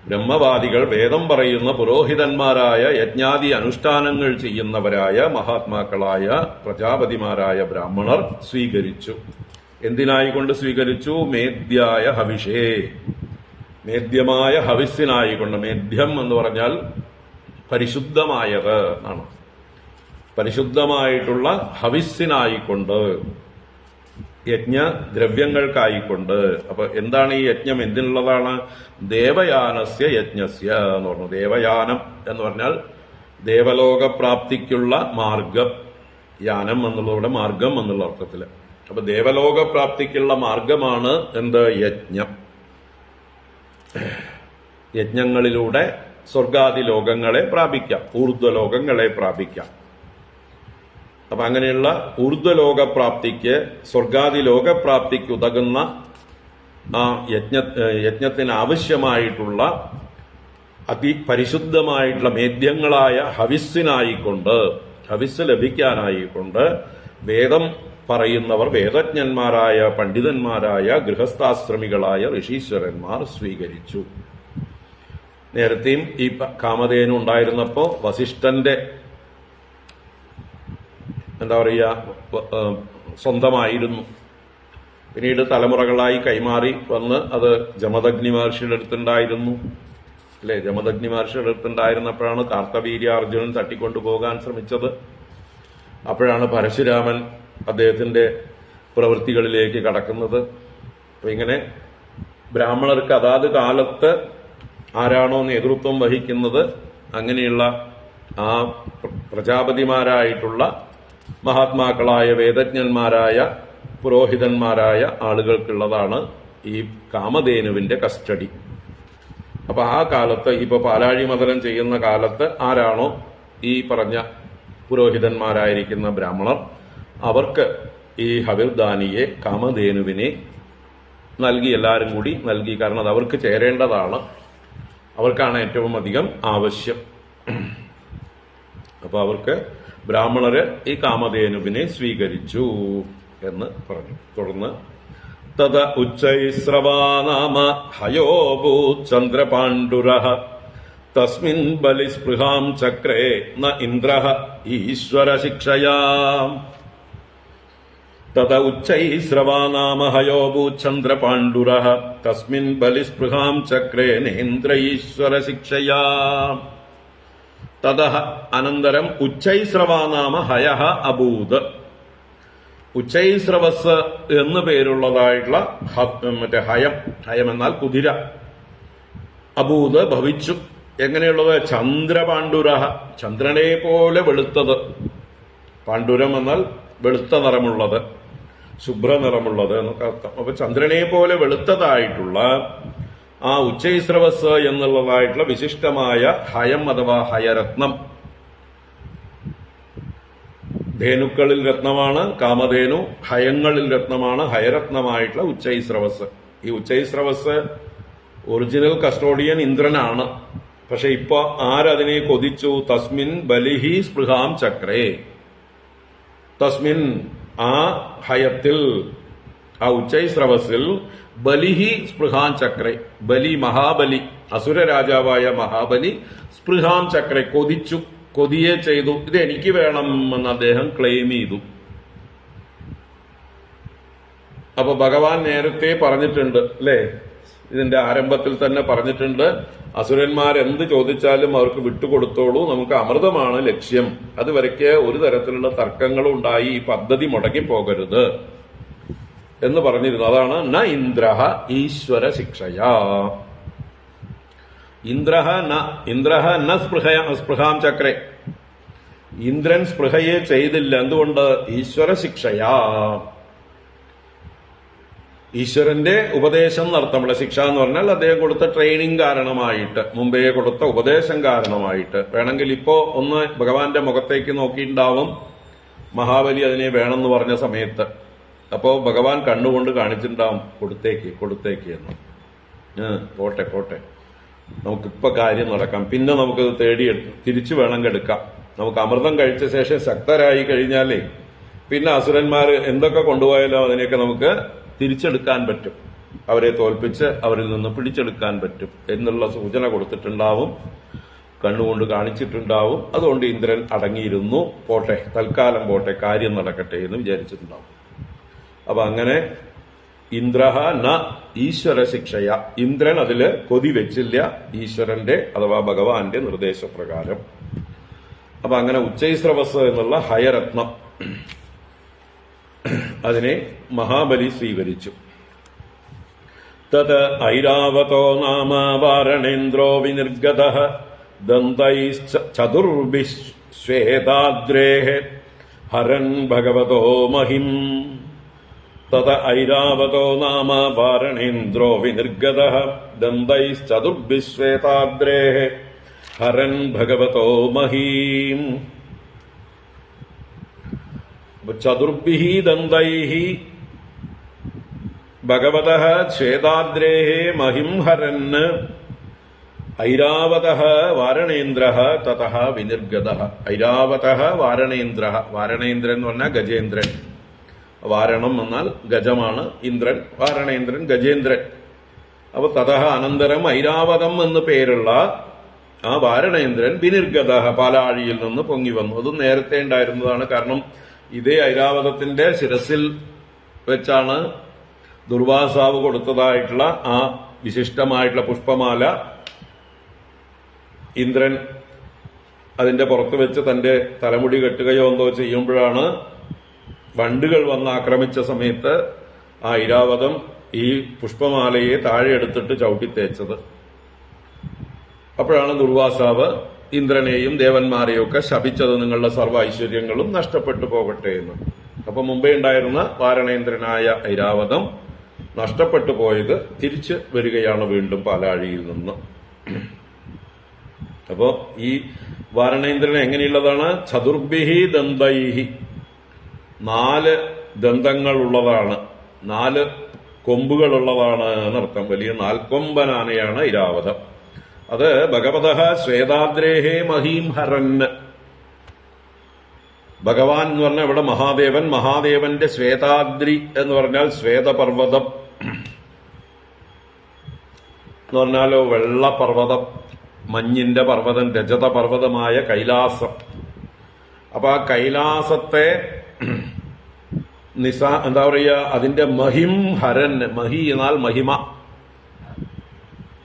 ബ്രഹ്മവാദികൾ, വേദം പറയുന്ന പുരോഹിതന്മാരായ, യജ്ഞാദി അനുഷ്ഠാനങ്ങൾ ചെയ്യുന്നവരായ മഹാത്മാക്കളായ പ്രജാപതിമാരായ ബ്രാഹ്മണർ സ്വീകരിച്ചു. എന്തിനായിക്കൊണ്ട് സ്വീകരിച്ചു? മേദ്യായ ഹവിഷേ, മേദ്യമായ ഹവിസ്സിനായിക്കൊണ്ട്. മേദ്യം എന്ന് പറഞ്ഞാൽ പരിശുദ്ധമായത് ആണ്. പരിശുദ്ധമായിട്ടുള്ള ഹവിസ്സിനായിക്കൊണ്ട്. യജ്ഞദ്രവ്യങ്ങൾക്കായിക്കൊണ്ട്. അപ്പൊ എന്താണ് ഈ യജ്ഞം? എന്തിനുള്ളതാണ്? ദേവയാനസ്യ യജ്ഞസ്യ എന്ന് പറഞ്ഞു. ദേവയാനം എന്ന് പറഞ്ഞാൽ ദേവലോകപ്രാപ്തിക്കുള്ള മാർഗം. യാനം എന്നുള്ളവിടെ മാർഗം എന്നുള്ള അർത്ഥത്തില്. അപ്പൊ ദേവലോകപ്രാപ്തിക്കുള്ള മാർഗമാണ് എന്ത്? യജ്ഞം. യജ്ഞങ്ങളിലൂടെ സ്വർഗാദി ലോകങ്ങളെ പ്രാപിക്കാം, ഊർധ്വലോകങ്ങളെ പ്രാപിക്കാം. അപ്പൊ അങ്ങനെയുള്ള ഊർധ്വലോകപ്രാപ്തിക്ക്, സ്വർഗാദി ലോകപ്രാപ്തിക്ക് ഉതകുന്ന ആ യജ്ഞത്തിന് ആവശ്യമായിട്ടുള്ള അതിപരിശുദ്ധമായിട്ടുള്ള മേദ്യങ്ങളായ ഹവിസ്സിനായിക്കൊണ്ട്, ഹവിസ് ലഭിക്കാനായിക്കൊണ്ട് വേദം പറയുന്നവർ, വേദജ്ഞന്മാരായ പണ്ഡിതന്മാരായ ഗൃഹസ്ഥാശ്രമികളായ ഋഷീശ്വരന്മാർ സ്വീകരിച്ചു. നേരത്തെയും ഈ കാമധേനു ഉണ്ടായിരുന്നപ്പോ വസിഷ്ഠന്റെ എന്താ പറയുക സ്വന്തമായിരുന്നു. പിന്നീട് തലമുറകളായി കൈമാറി വന്ന് അത് ജമദഗ്നി മഹർഷിയുടെ അടുത്തുണ്ടായിരുന്നു. അല്ലെ, ജമദഗ്നി മഹർഷിയുടെ അടുത്തുണ്ടായിരുന്നപ്പോഴാണ് കാർത്തവീര്യാർജുനൻ തട്ടിക്കൊണ്ടുപോകാൻ ശ്രമിച്ചത്. അപ്പോഴാണ് പരശുരാമൻ അദ്ദേഹത്തിന്റെ പ്രവൃത്തികളിലേക്ക് കടക്കുന്നത്. അപ്പൊ ഇങ്ങനെ ബ്രാഹ്മണർക്ക് അതാത് കാലത്ത് ആരാണോ നേതൃത്വം വഹിക്കുന്നത് അങ്ങനെയുള്ള ആ പ്രജാപതിമാരായിട്ടുള്ള മഹാത്മാക്കളായ വേദജ്ഞന്മാരായ പുരോഹിതന്മാരായ ആളുകൾക്കുള്ളതാണ് ഈ കാമധേനുവിന്റെ കസ്റ്റഡി. അപ്പൊ ആ കാലത്ത് ഇപ്പൊ പാലാഴി മതനം ചെയ്യുന്ന കാലത്ത് ആരാണോ ഈ പറഞ്ഞ പുരോഹിതന്മാരായിരിക്കുന്ന ബ്രാഹ്മണർ, അവർക്ക് ഈ ഹവിർദാനിയെ, കാമധേനുവിനെ നൽകി, എല്ലാവരും കൂടി നൽകി. കാരണം അത് അവർക്ക് ചേരേണ്ടതാണ്, അവർക്കാണ് ഏറ്റവും അധികം ആവശ്യം. അപ്പൊ അവർക്ക് ബ്രാഹ്മണര് ഈ കാമധേനുവിനെ സ്വീകരിച്ചു എന്ന് പറഞ്ഞു. തുടർന്ന് തദ ഉച്ചൈസ്രവാനാമ ഹയോഭൂത് ചന്ദ്രപാണ്ഡുരഃ തസ്മിൻ ബലിസ്പൃഹാം ചക്രേ ന ഇന്ദ്രഃ ഈശ്വര ശിക്ഷയാ. തദ ഉച്ചൈസ്രവാനാമ ഹയോഭൂത് ചന്ദ്രപാണ്ഡുരഃ തസ്മിൻ ബലിസ്പൃഹാം ചക്രേ നേന്ദ്ര ഈശ്വര ശിക്ഷയാ. തതഃ അനന്തരം ഉച്ചൈസ്രവാനാമ ഹയഃ അഭൂത്. ഉച്ചൈസ്രവസ് എന്ന് പേരുള്ളതായിട്ടുള്ള മറ്റേ ഹയം എന്നാൽ കുതിര, അഭൂത് ഭവിച്ചു. എങ്ങനെയുള്ളത്? ചന്ദ്രപാണ്ഡുരഃ, ചന്ദ്രനെ പോലെ വെളുത്തത്. പാണ്ഡുരം എന്നാൽ വെളുത്ത നിറമുള്ളത്, ശുഭ്രനിറമുള്ളത് എന്നൊക്കെ അർത്ഥം. അപ്പൊ ചന്ദ്രനെ പോലെ വെളുത്തതായിട്ടുള്ള ആ ഉച്ചൈസ്രവസ് എന്നുള്ളതായിട്ടുള്ള വിശിഷ്ടമായ ഹയം അഥവാ ഹയരത്നം. ധേനുക്കളിൽ രത്നമാണ് കാമധേനു, ഹയങ്ങളിൽ രത്നമാണ് ഹയരത്നമായിട്ടുള്ള ഉച്ചൈസ്രവസ്. ഈ ഉച്ചൈസ്രവസ് ഒറിജിനൽ കസ്റ്റോഡിയൻ ഇന്ദ്രനാണ്. പക്ഷെ ഇപ്പൊ ആരതിനെ കൊതിച്ചു? തസ്മിൻ ബലിഹി സ്പൃഹാം ചക്രേ. തസ്മിൻ ആ ഹയത്തിൽ, ആ ഉച്ചൈസ്രവസിൽ ബലിഹി സ്പൃഹാം ചക്രേ, ബലി മഹാബലി, അസുര രാജാവായ മഹാബലി സ്പൃഹാം ചക്രേ കൊതിച്ചു, കൊതിയെ ചെയ്തു. ഇത് എനിക്ക് വേണമെന്ന് അദ്ദേഹം ക്ലെയിം ചെയ്തു. അപ്പൊ ഭഗവാൻ നേരത്തെ പറഞ്ഞിട്ടുണ്ട് അല്ലെ, ഇതിന്റെ ആരംഭത്തിൽ തന്നെ പറഞ്ഞിട്ടുണ്ട്, അസുരന്മാരെന്ത് ചോദിച്ചാലും അവർക്ക് വിട്ടുകൊടുത്തോളൂ, നമുക്ക് അമൃതമാണ് ലക്ഷ്യം. അതുവരയ്ക്ക് ഒരു തരത്തിലുള്ള തർക്കങ്ങളും ഉണ്ടായി ഈ പദ്ധതി മുടങ്ങിപ്പോകരുത് എന്ന് പറഞ്ഞിരുന്നു. അതാണ് ന ഇന്ദ്രഃ ഈശ്വര ശിക്ഷയാ. ഇന്ദ്രഃ ന സ്പൃഹാം ചക്രേ. ഇന്ദ്രൻ സ്പൃഹയെ ചെയ്തില്ല. എന്തുകൊണ്ട്? ഈശ്വര ശിക്ഷയാ, ഈശ്വരന്റെ ഉപദേശം നടത്തമുള്ള ശിക്ഷ എന്ന് പറഞ്ഞാൽ അദ്ദേഹം കൊടുത്ത ട്രെയിനിങ് കാരണമായിട്ട്, മുമ്പേ കൊടുത്ത ഉപദേശം കാരണമായിട്ട്. വേണമെങ്കിൽ ഇപ്പോ ഒന്ന് ഭഗവാന്റെ മുഖത്തേക്ക് നോക്കിയിട്ടുണ്ടാവും മഹാബലി അതിനെ വേണമെന്ന് പറഞ്ഞ സമയത്ത്. അപ്പോ ഭഗവാൻ കണ്ണുകൊണ്ട് കാണിച്ചിട്ടുണ്ടാവും കൊടുത്തേക്ക് എന്ന്. പോട്ടെ, നമുക്കിപ്പോ കാര്യം നടക്കാം, പിന്നെ നമുക്കത് തിരിച്ചു വേണമെങ്കിൽ എടുക്കാം. നമുക്ക് അമൃതം കഴിച്ച ശേഷം ശക്തരായി കഴിഞ്ഞാലേ പിന്നെ അസുരന്മാർ എന്തൊക്കെ കൊണ്ടുപോയാലോ അതിനെയൊക്കെ നമുക്ക് തിരിച്ചെടുക്കാൻ പറ്റും, അവരെ തോൽപ്പിച്ച് അവരിൽ നിന്ന് പിടിച്ചെടുക്കാൻ പറ്റും എന്നുള്ള സൂചന കൊടുത്തിട്ടുണ്ടാവും, കണ്ണുകൊണ്ട് കാണിച്ചിട്ടുണ്ടാവും. അതുകൊണ്ട് ഇന്ദ്രൻ അടങ്ങിയിരുന്നു. പോട്ടെ, തൽക്കാലം പോട്ടെ, കാര്യം നടക്കട്ടെ എന്ന് വിചാരിച്ചിട്ടുണ്ടാവും. അപ്പൊ അങ്ങനെ ഇന്ദ്രഃ ന ഈശ്വര ശിക്ഷയ, ഇന്ദ്രൻ അതില് കൊതി വെച്ചില്ല ഈശ്വരന്റെ അഥവാ ഭഗവാന്റെ നിർദ്ദേശപ്രകാരം. അപ്പൊ അങ്ങനെ ഉച്ചൈസ്രവസ് എന്നുള്ള ഹയരത്നം അതിനെ മഹാബലി സ്വീകരിച്ചു. തത് ഐരാവതോ നാമ വാരണേന്ദ്രോ വിനിർഗതഃ ദന്തൈശ്ചതുർഭിശ്വേതാദ്രേഃ ഹരൻ ഭഗവതോ മഹിം. തത് ഐരാവതോ നാമ വാരണേന്ദ്രോ വിനിർഗതഃ ദന്തൈശ്ചതുർഭിശ്വേതാദ്രേഃ ഹരൻ ഭഗവതോ മഹീം. ചതുർഭിഃ ദന്തൈഃ ഭഗവതഃ ശ്വേതാദ്രേഃ മഹിം ഹരൻ ഐരാവതഃ വാരണേന്ദ്രഃ തതഃ വിനിർഗതഃ. ഐരാവതഃ വാരണേന്ദ്രഃ. വാരണേന്ദ്രൻ എന്ന് പറഞ്ഞാൽ ഗജേന്ദ്രൻ. വാരണം എന്നാൽ ഗജമാണ്, ഇന്ദ്രൻ, വാരണേന്ദ്രൻ ഗജേന്ദ്രൻ. അപ്പൊ തതഃ അനന്തരം ഐരാവതം എന്ന് പേരുള്ള ആ വാരണേന്ദ്രൻ വിനിർഗതഃ പാലാഴിയിൽ നിന്ന് പൊങ്ങി വന്നു. അതും നേരത്തെ ഉണ്ടായിരുന്നതാണ്. കാരണം ഇതേ ഐരാവതത്തിന്റെ ശിരസിൽ വെച്ചാണ് ദുർവാസാവ് കൊടുത്തതായിട്ടുള്ള ആ വിശിഷ്ടമായിട്ടുള്ള പുഷ്പമാല ഇന്ദ്രൻ അതിന്റെ പുറത്ത് വെച്ച് തന്റെ തലമുടി കെട്ടുകയോ എന്തോ ചെയ്യുമ്പോഴാണ് വണ്ടുകൾ വന്ന് ആക്രമിച്ച സമയത്ത് ആ ഐരാവതം ഈ പുഷ്പമാലയെ താഴെ എടുത്തിട്ട് ചവിട്ടിത്തേച്ചത്. അപ്പോഴാണ് ദുർവാസാവ് ഇന്ദ്രനെയും ദേവന്മാരെയും ഒക്കെ ശപിച്ചത്, നിങ്ങളുടെ സർവ്വ ഐശ്വര്യങ്ങളും നഷ്ടപ്പെട്ടു പോകട്ടെ എന്ന്. അപ്പൊ മുമ്പേ ഉണ്ടായിരുന്ന വാരണേന്ദ്രനായ ഐരാവതം നഷ്ടപ്പെട്ടു പോയത് തിരിച്ചു വരികയാണ് വീണ്ടും പാലാഴിയിൽ നിന്ന്. അപ്പോ ഈ വാരണേന്ദ്രൻ എങ്ങനെയുള്ളതാണ്? ചതുർഭിഹി ദന്തൈഹി, 4 ദന്തങ്ങളുള്ളതാണ്, 4 കൊമ്പുകളുള്ളതാണ് എന്നർത്ഥം. വലിയ 4 കൊമ്പനാനയാണ് ഐരാവതം. അത് ഭഗവതഃ ശ്വേതാദ്രേഹേ മഹീം ഹരൻ. ഭഗവാൻ എന്ന് പറഞ്ഞാൽ ഇവിടെ മഹാദേവൻ. മഹാദേവന്റെ ശ്വേതാദ്രി എന്ന് പറഞ്ഞാൽ ശ്വേതപർവ്വതം എന്ന് പറഞ്ഞാലോ വെള്ളപർവ്വതം, മഞ്ഞിന്റെ പർവ്വതം, രജത പർവ്വതമായ കൈലാസം. അപ്പൊ ആ കൈലാസത്തെ എന്താ പറയുക, അതിന്റെ മഹിം ഹരൻ. മഹി എന്നാൽ മഹിമ.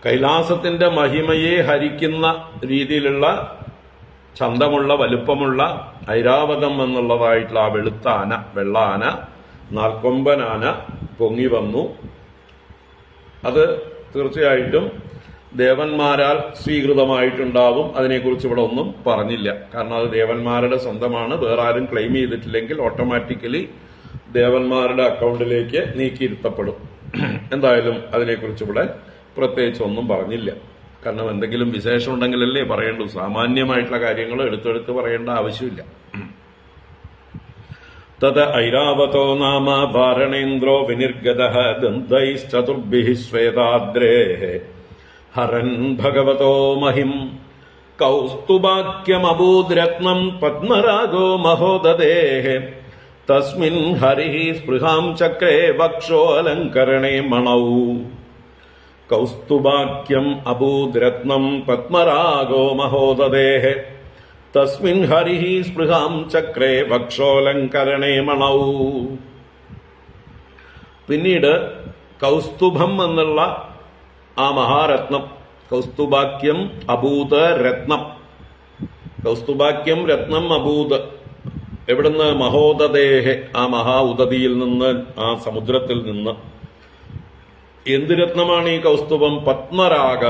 കൈലാസത്തിന്റെ മഹിമയെ ഹരിക്കുന്ന രീതിയിലുള്ള ചന്തമുള്ള വലുപ്പമുള്ള ഐരാവതം എന്നുള്ളതായിട്ടുള്ള ആ വെളുത്ത ആന, വെള്ള ആന, 4 കൊമ്പനാന പൊങ്ങി വന്നു. അത് തീർച്ചയായിട്ടും ദേവന്മാരാൽ സ്വീകൃതമായിട്ടുണ്ടാവും. അതിനെക്കുറിച്ച് ഇവിടെ ഒന്നും പറഞ്ഞില്ല. കാരണം അത് ദേവന്മാരുടെ സ്വന്തമാണ്. വേറെ ആരും ക്ലെയിം ചെയ്തിട്ടില്ലെങ്കിൽ ഓട്ടോമാറ്റിക്കലി ദേവന്മാരുടെ അക്കൗണ്ടിലേക്ക് നീക്കിയിരുത്തപ്പെടും. എന്തായാലും അതിനെക്കുറിച്ച് ഇവിടെ പ്രത്യേകിച്ച് ഒന്നും പറഞ്ഞില്ല. കാരണം എന്തെങ്കിലും വിശേഷം ഉണ്ടെങ്കിലല്ലേ പറയേണ്ടൂ. സാമാന്യമായിട്ടുള്ള കാര്യങ്ങൾ എടുത്തെടുത്ത് പറയേണ്ട ആവശ്യമില്ല. തത് ഐരാവതോ നാമ വാരണേന്ദ്രോ വിനിർഗതഃ ദന്തൈശ്ചതുർഭിഃ ശ്വേതാദ്രേഃ ഹരൻ ഭഗവതോ മഹിം. കൗസ്തുഭാക്യമബൂദ്രത്നം പത്മരാഗോ മഹോദദേഃ തസ്മിൻ ഹരിഃ സ്പൃഹാം ചക്രേ വക്ഷോ അലങ്കരണേ മണൗ. കൗസ്തുഭാക്യം അബൂദ്രത്നം പത്മരാഗോ മഹോദദേഃ തസ്മിൻ ഹരിഃ സ്പൃഹാം ചക്രേ വക്ഷോലങ്കരണേ മണൗ. പിന്നീട് കൗസ്തുഭം എന്നുള്ള ആ മഹാരത്നം, കൗസ്തുഭാക്യം അഭൂത് രത്നം. കൗസ്തുഭാക്യം രത്നം അഭൂത് എവിടുന്ന്? മഹോദദേഹ, ആ മഹാ ഉദതിയിൽ നിന്ന്, ആ സമുദ്രത്തിൽ നിന്ന്. എന്ത് രത്നമാണ് ഈ കൗസ്തുഭം? പത്മരാഗ.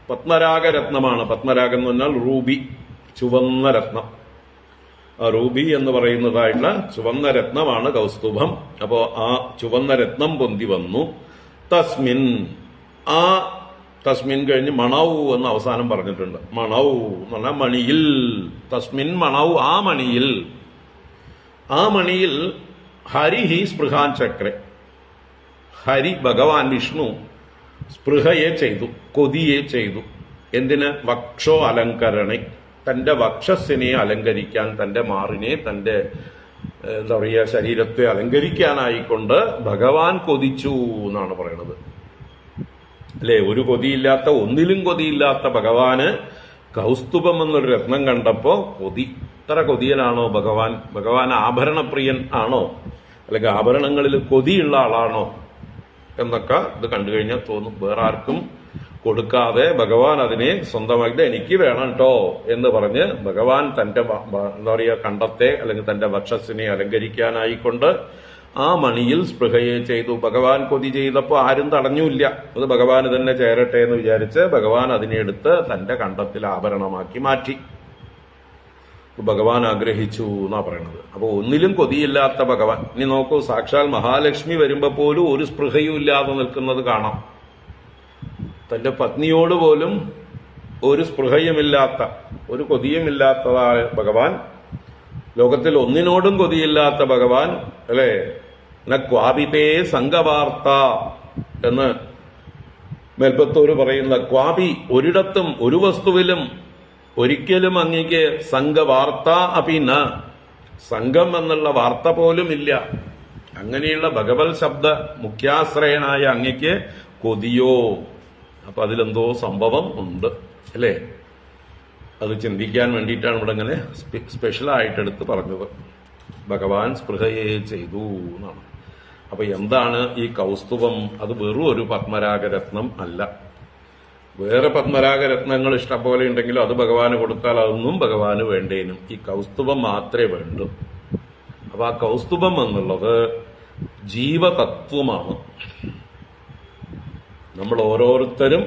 പത്മരാഗരത്നമാണ്. പത്മരാഗം എന്ന് പറഞ്ഞാൽ റൂബി, ചുവന്ന രത്നം. ആ റൂബി എന്ന് പറയുന്നതായിട്ടുള്ള ചുവന്ന രത്നമാണ് കൗസ്തുഭം. അപ്പോ ആ ചുവന്ന രത്നം പൊന്തി വന്നു. തസ്മിൻ, ആ തസ്മിൻ കഴിഞ്ഞ് മണൗ എന്ന് അവസാനം പറഞ്ഞിട്ടുണ്ട്. മണൗ എന്ന് പറഞ്ഞാൽ മണിയിൽ. തസ്മിൻ മണൗ, ആ മണിയിൽ. ആ മണിയിൽ ഹരിഹി സ്പൃഹാൻ ചക്രെ. ഹരി ഭഗവാൻ വിഷ്ണു സ്പൃഹയെ ചെയ്തു, കൊതിയെ ചെയ്തു. എന്തിന്? വക്ഷോ അലങ്കരണെ, തന്റെ വക്ഷസ്സിനെ അലങ്കരിക്കാൻ, തന്റെ മാറിനെ, തന്റെ എന്താ പറയുക ശരീരത്തെ അലങ്കരിക്കാനായിക്കൊണ്ട് ഭഗവാൻ കൊതിച്ചു എന്നാണ് പറയണത്. അല്ലെ, ഒരു കൊതിയില്ലാത്ത, ഒന്നിലും കൊതിയില്ലാത്ത ഭഗവാന് കൗസ്തുഭം എന്നൊരു രത്നം കണ്ടപ്പോ കൊതി. ഇത്ര കൊതിയനാണോ ഭഗവാൻ? ഭഗവാൻ ആഭരണപ്രിയൻ ആണോ? അല്ലെങ്കിൽ ആഭരണങ്ങളിൽ കൊതിയുള്ള ആളാണോ എന്നൊക്കെ ഇത് കണ്ടു കഴിഞ്ഞാൽ തോന്നും. വേറെ ആർക്കും കൊടുക്കാതെ ഭഗവാൻ അതിനെ സ്വന്തമായിട്ട് എനിക്ക് വേണം കേട്ടോ എന്ന് പറഞ്ഞ് ഭഗവാൻ തന്റെ എന്താ പറയുക കണ്ടത്തെ അല്ലെങ്കിൽ തന്റെ വക്ഷസ്സിനെ അലങ്കരിക്കാനായിക്കൊണ്ട് ആ മണിയിൽ സ്പൃഹയെ ചെയ്തു. ഭഗവാൻ കൊതി ചെയ്തപ്പോൾ ആരും തടഞ്ഞൂല്ല. അത് ഭഗവാന് തന്നെ ചേരട്ടെ എന്ന് വിചാരിച്ച് ഭഗവാൻ അതിനെ എടുത്ത് തന്റെ കണ്ഠത്തിൽ ആഭരണമാക്കി മാറ്റി. ഭഗവാൻ ആഗ്രഹിച്ചു എന്നാ പറയണത്. അപ്പൊ ഒന്നിലും കൊതിയില്ലാത്ത ഭഗവാൻ. ഇനി നോക്കൂ, സാക്ഷാൽ മഹാലക്ഷ്മി വരുമ്പോ പോലും ഒരു സ്പൃഹയും ഇല്ലാതെ നിൽക്കുന്നത് കാണാം. തന്റെ പത്നിയോട് പോലും ഒരു സ്പൃഹയുമില്ലാത്ത, ഒരു കൊതിയുമില്ലാത്തതായ ഭഗവാൻ, ലോകത്തിൽ ഒന്നിനോടും കൊതിയില്ലാത്ത ഭഗവാൻ, അല്ലെ? ക്വാപിതേ സംഘവാർത്ത എന്ന് മേൽപ്പത്തൂര് പറയുന്ന ക്വാപി, ഒരിടത്തും ഒരു വസ്തുവിലും ഒരിക്കലും അങ്ങേക്ക് സംഘവാർത്ത അപിന, സംഘം എന്നുള്ള വാർത്ത പോലും ഇല്ല. അങ്ങനെയുള്ള ഭഗവത് ശബ്ദ മുഖ്യാശ്രയനായ അങ്ങേക്ക് കൊതിയോ? അപ്പൊ അതിലെന്തോ സംഭവം ഉണ്ട്, അല്ലേ? അത് ചിന്തിക്കാൻ വേണ്ടിയിട്ടാണ് ഇവിടെ ഇങ്ങനെ സ്പെഷ്യലായിട്ട് എടുത്ത് പറഞ്ഞത്. ഭഗവാൻ സ്പൃഹയെ ചെയ്തു എന്നാണ്. അപ്പൊ എന്താണ് ഈ കൗസ്തുഭം? അത് വെറും ഒരു പത്മരാഗരത്നം അല്ല. വേറെ പത്മരാഗരത്നങ്ങൾ ഇഷ്ടം പോലെ ഉണ്ടെങ്കിലും അത് ഭഗവാന് കൊടുത്താൽ അതൊന്നും ഭഗവാന് വേണ്ടേനും. ഈ കൗസ്തുഭം മാത്രമേ വേണ്ടൂ. അപ്പൊ ആ കൗസ്തുഭം എന്നുള്ളത് ജീവതത്വമാണ്. നമ്മൾ ഓരോരുത്തരും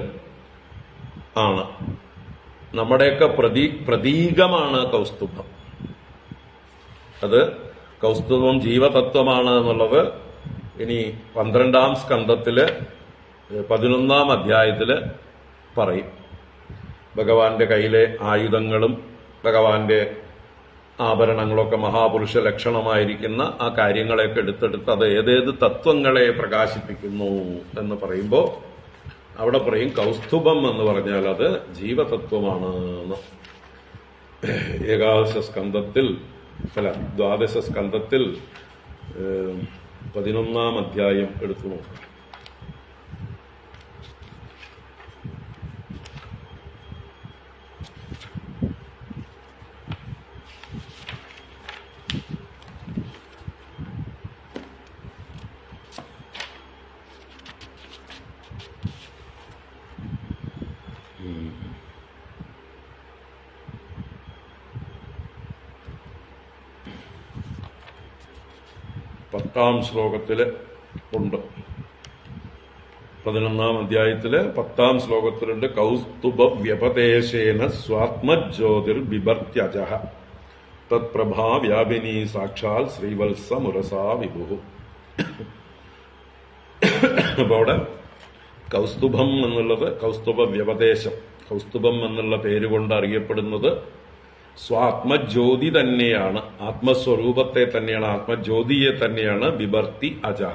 ആണ്. നമ്മുടെയൊക്കെ പ്രതീകമാണ് കൗസ്തുഭം. അത് കൗസ്തുഭം ജീവതത്വമാണ് എന്നുള്ളത് ഇനി 12-ാം സ്കന്ധത്തില് 11-ാം അധ്യായത്തില് പറയും. ഭഗവാന്റെ കയ്യിലെ ആയുധങ്ങളും ഭഗവാന്റെ ആഭരണങ്ങളൊക്കെ മഹാപുരുഷ ലക്ഷണമായിരിക്കുന്ന ആ കാര്യങ്ങളെയൊക്കെ എടുത്തെടുത്ത് അത് ഏതേത് തത്വങ്ങളെ പ്രകാശിപ്പിക്കുന്നു എന്ന് പറയുമ്പോൾ അവിടെ പറയും കൗസ്തുഭം എന്ന് പറഞ്ഞാൽ അത് ജീവതത്വമാണ് എന്ന്. ഏകാദശ സ്കന്ധത്തിൽ അല്ല 12 സ്കന്ധത്തിൽ 11-ാം അധ്യായം എടുത്തു നോക്കാം. പത്താം ശ്ലോകത്തില് ഉണ്ട്. 11-ാം അധ്യായത്തില് 10-ാം ശ്ലോകത്തിലുണ്ട്. കൗസ്തുഭ വ്യപദേശേന സ്വാത്മജ്യോതിർ ബിഭർത്യജഃ തത്പ്രഭാ വ്യാപിനി സാക്ഷാൽ ശ്രീവത്സ മുരസാ വിഭു. അപ്പൊ അവിടെ കൗസ്തുഭം എന്നുള്ളത് കൗസ്തുഭ വ്യപദേശം, കൗസ്തുഭം എന്നുള്ള പേരുകൊണ്ട് അറിയപ്പെടുന്നത് സ്വാത്മജ്യോതി തന്നെയാണ്, ആത്മസ്വരൂപത്തെ തന്നെയാണ്, ആത്മജ്യോതിയെ തന്നെയാണ് ബിഭർത്തി അജഹ,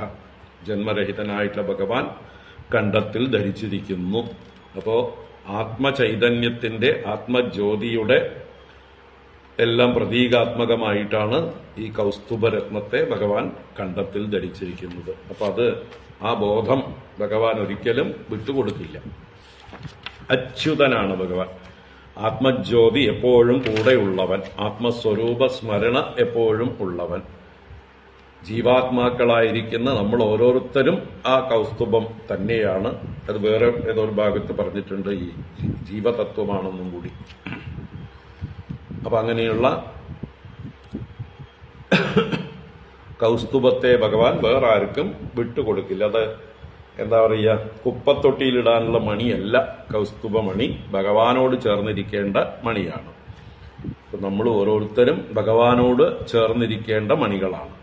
ജന്മരഹിതനായിട്ടുള്ള ഭഗവാൻ കണ്ഠത്തിൽ ധരിച്ചിരിക്കുന്നു. അപ്പോ ആത്മചൈതന്യത്തിന്റെ, ആത്മജ്യോതിയുടെ എല്ലാം പ്രതീകാത്മകമായിട്ടാണ് ഈ കൗസ്തുഭരത്നത്തെ ഭഗവാൻ കണ്ഠത്തിൽ ധരിച്ചിരിക്കുന്നത്. അപ്പൊ അത് ആ ബോധം ഭഗവാൻ ഒരിക്കലും വിട്ടുകൊടുക്കില്ല. അച്യുതനാണ് ഭഗവാൻ. ആത്മജ്യോതി എപ്പോഴും കൂടെയുള്ളവൻ, ആത്മസ്വരൂപ സ്മരണ എപ്പോഴും ഉള്ളവൻ. ജീവാത്മാക്കളായിരിക്കുന്ന നമ്മൾ ഓരോരുത്തരും ആ കൗസ്തുഭം തന്നെയാണ്. അത് വേറെ ഏതൊരു ഭാഗത്ത് പറഞ്ഞിട്ടുണ്ട്, ഈ ജീവതത്വമാണെന്നും കൂടി. അപ്പൊ അങ്ങനെയുള്ള കൗസ്തുഭത്തെ ഭഗവാൻ വേറെ ആർക്കും വിട്ടുകൊടുക്കില്ല. അത് എന്താ പറയുക, കുപ്പത്തൊട്ടിയിലിടാനുള്ള മണിയല്ല കൗസ്തുഭമണി, ഭഗവാനോട് ചേർന്നിരിക്കേണ്ട മണിയാണ്. അപ്പൊ നമ്മൾ ഓരോരുത്തരും ഭഗവാനോട് ചേർന്നിരിക്കേണ്ട മണികളാണ്.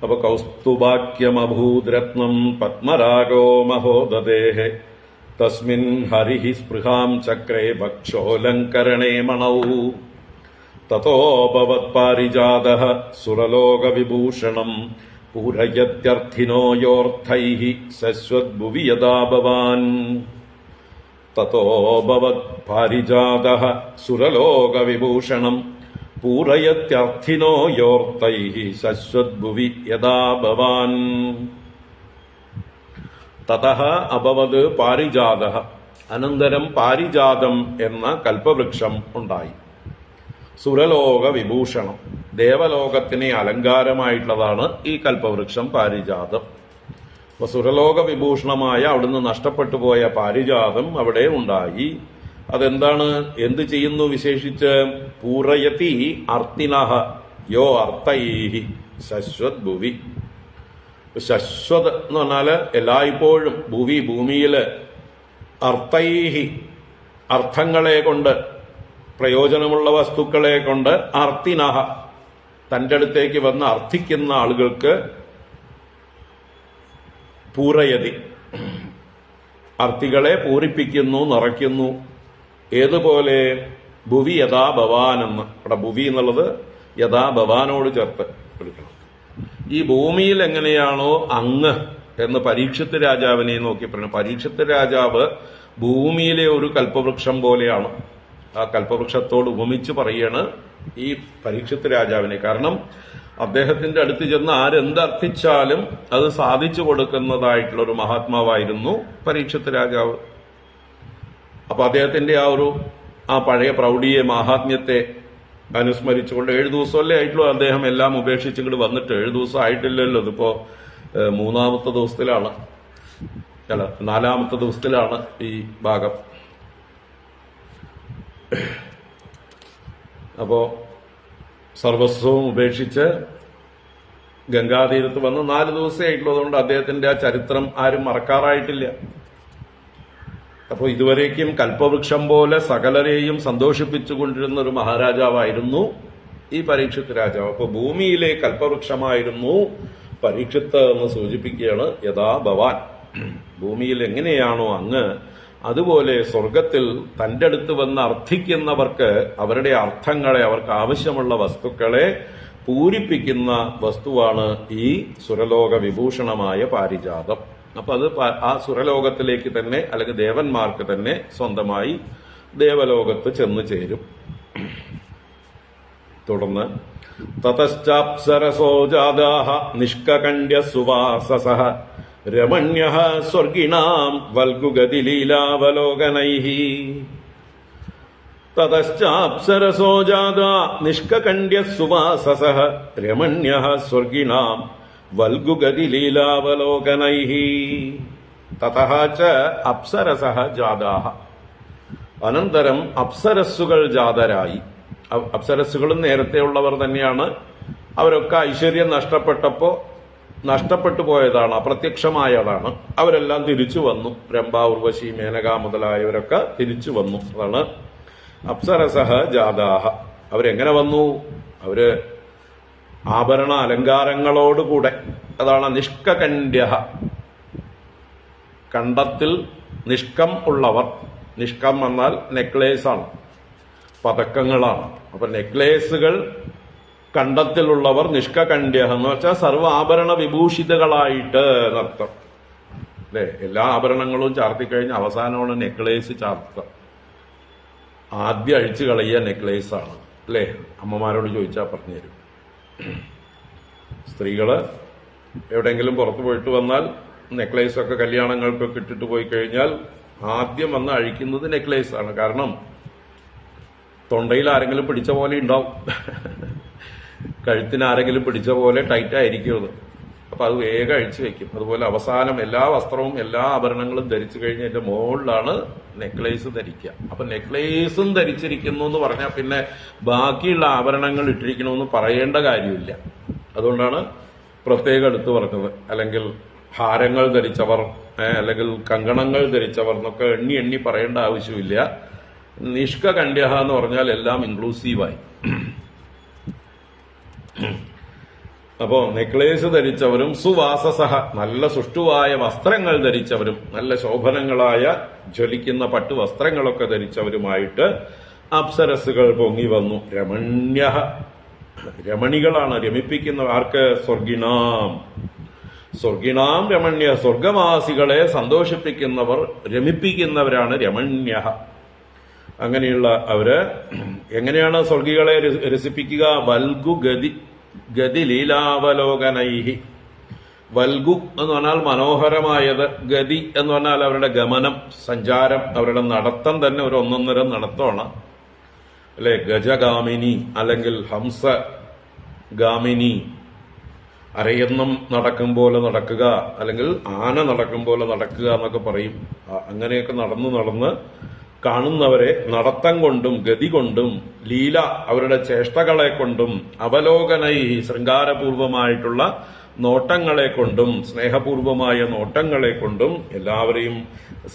അപ്പൊ കൗസ്തുഭാക്യമഭൂദ്രത്നം പത്മരാഗോ മഹോദദേഹേ തസ്മിൻ ഹരിഹി സ്പൃഹാം ചക്രേ ഭക്ഷോലങ്കരണേ മണൗ തതോഭവത് പാരിജാതഃ സുരലോകവിഭൂഷണം പൂരയത്യർത്ഥിനോ യോർത്ഥൈഃ ശശ്വദ്ഭുവി യഥാ ഭവാൻ. തതോഭവത് പാരിജാതഃ സുരലോകവിഭൂഷണം പൂരയത്യർത്ഥിനോ യോർത്ഥൈഃ ശശ്വദ്ഭുവി യഥാ ഭവാൻ. തതഃ അഭവത് പാരിജാതഃ, അനന്തരം പാരിജാതം എന്ന കൽപ്പവൃക്ഷം ഉണ്ടായി. സുരലോക വിഭൂഷണം, ദേവലോകത്തിന് അലങ്കാരമായിട്ടുള്ളതാണ് ഈ കൽപ്പവൃക്ഷം പാരിജാതം. അപ്പൊ സുരലോക വിഭൂഷണമായ അവിടുന്ന് നഷ്ടപ്പെട്ടു പോയ പാരിജാതം അവിടെ ഉണ്ടായി. അതെന്താണ്, എന്ത് ചെയ്യുന്നു വിശേഷിച്ച്? പൂരയതി അർത്തിനഃ, യോ അർത്ഥൈഹി ശശ്വത് ഭുവി. ശശ്വത് എന്ന് പറഞ്ഞാല് എല്ലായ്പ്പോഴും ഭൂമിയില് അർത്ഥൈഹി അർത്ഥങ്ങളെ കൊണ്ട്, പ്രയോജനമുള്ള വസ്തുക്കളെ കൊണ്ട്, അർത്ഥിനഹ തന്റെ അടുത്തേക്ക് വന്ന് അർത്ഥിക്കുന്ന ആളുകൾക്ക്, പൂരയതി അർത്ഥികളെ പൂരിപ്പിക്കുന്നു, നിറയ്ക്കുന്നു. ഏതുപോലെ ഭുവി യഥാ ഭവാനെന്ന്. അവിടെ ഭുവി എന്നുള്ളത് യഥാ ഭവാനോട് ചേർത്ത് എടുക്കണം. ഈ ഭൂമിയിൽ എങ്ങനെയാണോ അങ്ങ് എന്ന് പരീക്ഷിത്ത് രാജാവിനെ നോക്കി പറയണം. പരീക്ഷിത്ത് രാജാവ് ഭൂമിയിലെ ഒരു കൽപ്പവൃക്ഷം പോലെയാണ്. ആ കൽപ്പവൃക്ഷത്തോട് ഉപമിച്ച് പറയാണ് ഈ പരീക്ഷിത്ത് രാജാവിനെ. കാരണം അദ്ദേഹത്തിന്റെ അടുത്ത് ചെന്ന് ആരെന്തർത്ഥിച്ചാലും അത് സാധിച്ചു കൊടുക്കുന്നതായിട്ടുള്ള ഒരു മഹാത്മാവായിരുന്നു പരീക്ഷിത്ത് രാജാവ്. അപ്പൊ അദ്ദേഹത്തിന്റെ ആ പഴയ പ്രൗഢിയെ, മാഹാത്മ്യത്തെ അനുസ്മരിച്ചുകൊണ്ട് 7 ദിവസമല്ലേ ആയിട്ടുള്ളൂ അദ്ദേഹം എല്ലാം ഉപേക്ഷിച്ച് ഇങ്ങോട്ട് വന്നിട്ട്. 7 ദിവസം ആയിട്ടില്ലല്ലോ. ഇതിപ്പോ 3-ാമത്തെ ദിവസത്തിലാണ്, അല്ല 4-ാമത്തെ ദിവസത്തിലാണ് ഈ ഭാഗം. അപ്പോ സർവസ്വവും ഉപേക്ഷിച്ച് ഗംഗാതീരത്ത് വന്ന് 4 ദിവസമേ ആയിട്ടുള്ളൂ. അതുകൊണ്ട് അദ്ദേഹത്തിന്റെ ആ ചരിത്രം ആരും മറക്കാറായിട്ടില്ല. അപ്പോൾ ഇതുവരേക്കും കൽപ്പവൃക്ഷം പോലെ സകലരെയും സന്തോഷിപ്പിച്ചുകൊണ്ടിരുന്ന ഒരു മഹാരാജാവായിരുന്നു ഈ പരീക്ഷിത്ത് രാജാവ്. അപ്പോൾ ഭൂമിയിലെ കൽപ്പവൃക്ഷമായിരുന്നു പരീക്ഷിത്ത് എന്ന് സൂചിപ്പിക്കുകയാണ്. യഥാ ഭവാൻ, ഭൂമിയിൽ എങ്ങനെയാണോ അങ്ങ്, അതുപോലെ സ്വർഗത്തിൽ തന്റെ അടുത്ത് വന്ന് അർത്ഥിക്കുന്നവർക്ക് അവരുടെ അർത്ഥങ്ങളെ, അവർക്ക് ആവശ്യമുള്ള വസ്തുക്കളെ പൂരിപ്പിക്കുന്ന വസ്തുവാണ് ഈ സുരലോക വിഭൂഷണമായ പാരിജാതം. അപ്പൊ അത് ആ സുരലോകത്തിലേക്ക് തന്നെ, അല്ലെങ്കിൽ ദേവന്മാർക്ക് തന്നെ സ്വന്തമായി ദേവലോകത്ത് ചെന്നു ചേരും. തുടർന്ന് തതശ്ചാപ്സരസോ ജാതാഃ നിഷ്കകണ്ഠ്യ സുവാസസഃ രമണ്യഃ സ്വർഗിണാം വൽഗുഗതിലീലാവലോകനൈഃ. തതശ്ചാപ്സരസോ ജാതാ നിഷ്കകണ്ഠ്യ സുവാസസഃ രമണ്യഃ സ്വർഗിണാം വൽഗുഗതിലീലാവലോകനൈഃ. തതഃ ച അപ്സരസഃ ജാതാഃ. അനന്തരം അപ്സരസ്സുകൾ ജാതരായി. അപ്സരസ്സുകളും നേരത്തെയുള്ളവർ തന്നെയാണ്. അവരൊക്കെ ഐശ്വര്യം നഷ്ടപ്പെട്ടു പോയതാണ്, അപ്രത്യക്ഷമായതാണ്. അവരെല്ലാം തിരിച്ചു വന്നു. രംഭ, ഉർവശി, മേനക മുതലായവരൊക്കെ തിരിച്ചു വന്നു. അതാണ് അപ്സരസഃ ജാതാഃ. അവരെങ്ങനെ വന്നു? അവര് ആഭരണ അലങ്കാരങ്ങളോടുകൂടെ. അതാണ് നിഷ്കകണ്ഠ്യഃ, കണ്ടത്തിൽ നിഷ്കം ഉള്ളവർ. നിഷ്കം എന്നാൽ നെക്ലേസ് ആണ്, പതക്കങ്ങളാണ്. അപ്പൊ നെക്ലേസുകൾ കണ്ടത്തിലുള്ളവർ നിഷ്കകണ്ഠ്യഃ എന്ന് വെച്ചാൽ സർവ്വ ആഭരണ വിഭൂഷിതകളായിട്ട് എന്നർത്ഥം. അല്ലെ, എല്ലാ ആഭരണങ്ങളും ചാർത്തിക്കഴിഞ്ഞ് അവസാനമാണ് നെക്ലേസ് ചാർത്തുക. ആദ്യം അഴിച്ചു കളയ നെക്ലേസ് ആണ്. അല്ലെ, അമ്മമാരോട് ചോദിച്ചാൽ പറഞ്ഞുതരും. സ്ത്രീകള് എവിടെയെങ്കിലും പുറത്തു പോയിട്ട് വന്നാൽ നെക്ലേസ് ഒക്കെ കല്യാണങ്ങൾക്കൊക്കെ ഇട്ടിട്ട് പോയി കഴിഞ്ഞാൽ ആദ്യം വന്ന് അഴിക്കുന്നത് നെക്ലേസ് ആണ്. കാരണം തൊണ്ടയിൽ ആരെങ്കിലും പിടിച്ച പോലെ ഉണ്ടാവും, കഴുത്തിന് ആരെങ്കിലും പിടിച്ച പോലെ ടൈറ്റ് ആയിരിക്കും അത്. അപ്പൊ അത് വേഗം അഴിച്ചു വെക്കും. അതുപോലെ അവസാനം എല്ലാ വസ്ത്രവും എല്ലാ ആഭരണങ്ങളും ധരിച്ചു കഴിഞ്ഞ് അതിന്റെ മുകളിലാണ് നെക്ലേസ് ധരിക്കുക. അപ്പൊ നെക്ലേസും ധരിച്ചിരിക്കുന്നു എന്ന് പറഞ്ഞാൽ പിന്നെ ബാക്കിയുള്ള ആഭരണങ്ങൾ ഇട്ടിരിക്കണമെന്ന് പറയേണ്ട കാര്യമില്ല. അതുകൊണ്ടാണ് പ്രത്യേകം എടുത്തു പറഞ്ഞത്. അല്ലെങ്കിൽ ഹാരങ്ങൾ ധരിച്ചവർ, അല്ലെങ്കിൽ കങ്കണങ്ങൾ ധരിച്ചവർ എന്നൊക്കെ എണ്ണി എണ്ണി പറയേണ്ട ആവശ്യമില്ല. നിഷ്കകണ്ഠ്യഃ എന്ന് പറഞ്ഞാൽ എല്ലാം ഇൻക്ലൂസീവായി. അപ്പോ നെക്ലേസ് ധരിച്ചവരും, സുവാസസഹ നല്ല സുഷ്ടുവായ വസ്ത്രങ്ങൾ ധരിച്ചവരും, നല്ല ശോഭനങ്ങളായ ജ്വലിക്കുന്ന പട്ടു വസ്ത്രങ്ങളൊക്കെ ധരിച്ചവരുമായിട്ട് അപ്സരസ്സുകൾ പൊങ്ങി വന്നു. രമണ്യഃ, രമണികളാണ്, രമിപ്പിക്കുന്ന. ആർക്ക്? സ്വർഗിണാം. സ്വർഗിണാം രമണ്യ, സ്വർഗവാസികളെ സന്തോഷിപ്പിക്കുന്നവർ, രമിപ്പിക്കുന്നവരാണ് രമണ്യഃ. അങ്ങനെയുള്ള അവര് എങ്ങനെയാണ് സ്വർഗികളെ രസിപ്പിക്കുക? വൽഗു ഗതി ലീലാവലോകനൈഹി. വൽഗു എന്ന് പറഞ്ഞാൽ മനോഹരമായത്, ഗതി എന്ന് പറഞ്ഞാൽ അവരുടെ ഗമനം, സഞ്ചാരം, അവരുടെ നടത്തം തന്നെ ഒരു ഒന്നൊന്നര നടത്തമാണ്. അല്ലെ, ഗജഗാമിനി അല്ലെങ്കിൽ ഹംസഗാമിനി. അരയന്നം നടക്കും പോലെ നടക്കുക, അല്ലെങ്കിൽ ആന നടക്കും പോലെ നടക്കുക എന്നൊക്കെ പറയും. അങ്ങനെയൊക്കെ നടന്ന് കാണുന്നവരെ നടത്തം കൊണ്ടും ഗതി കൊണ്ടും ലീല അവരുടെ ചേഷ്ടകളെ കൊണ്ടും അവലോകനൈ ശൃംഗാരപൂർവമായിട്ടുള്ള നോട്ടങ്ങളെ കൊണ്ടും സ്നേഹപൂർവമായ നോട്ടങ്ങളെ കൊണ്ടും എല്ലാവരെയും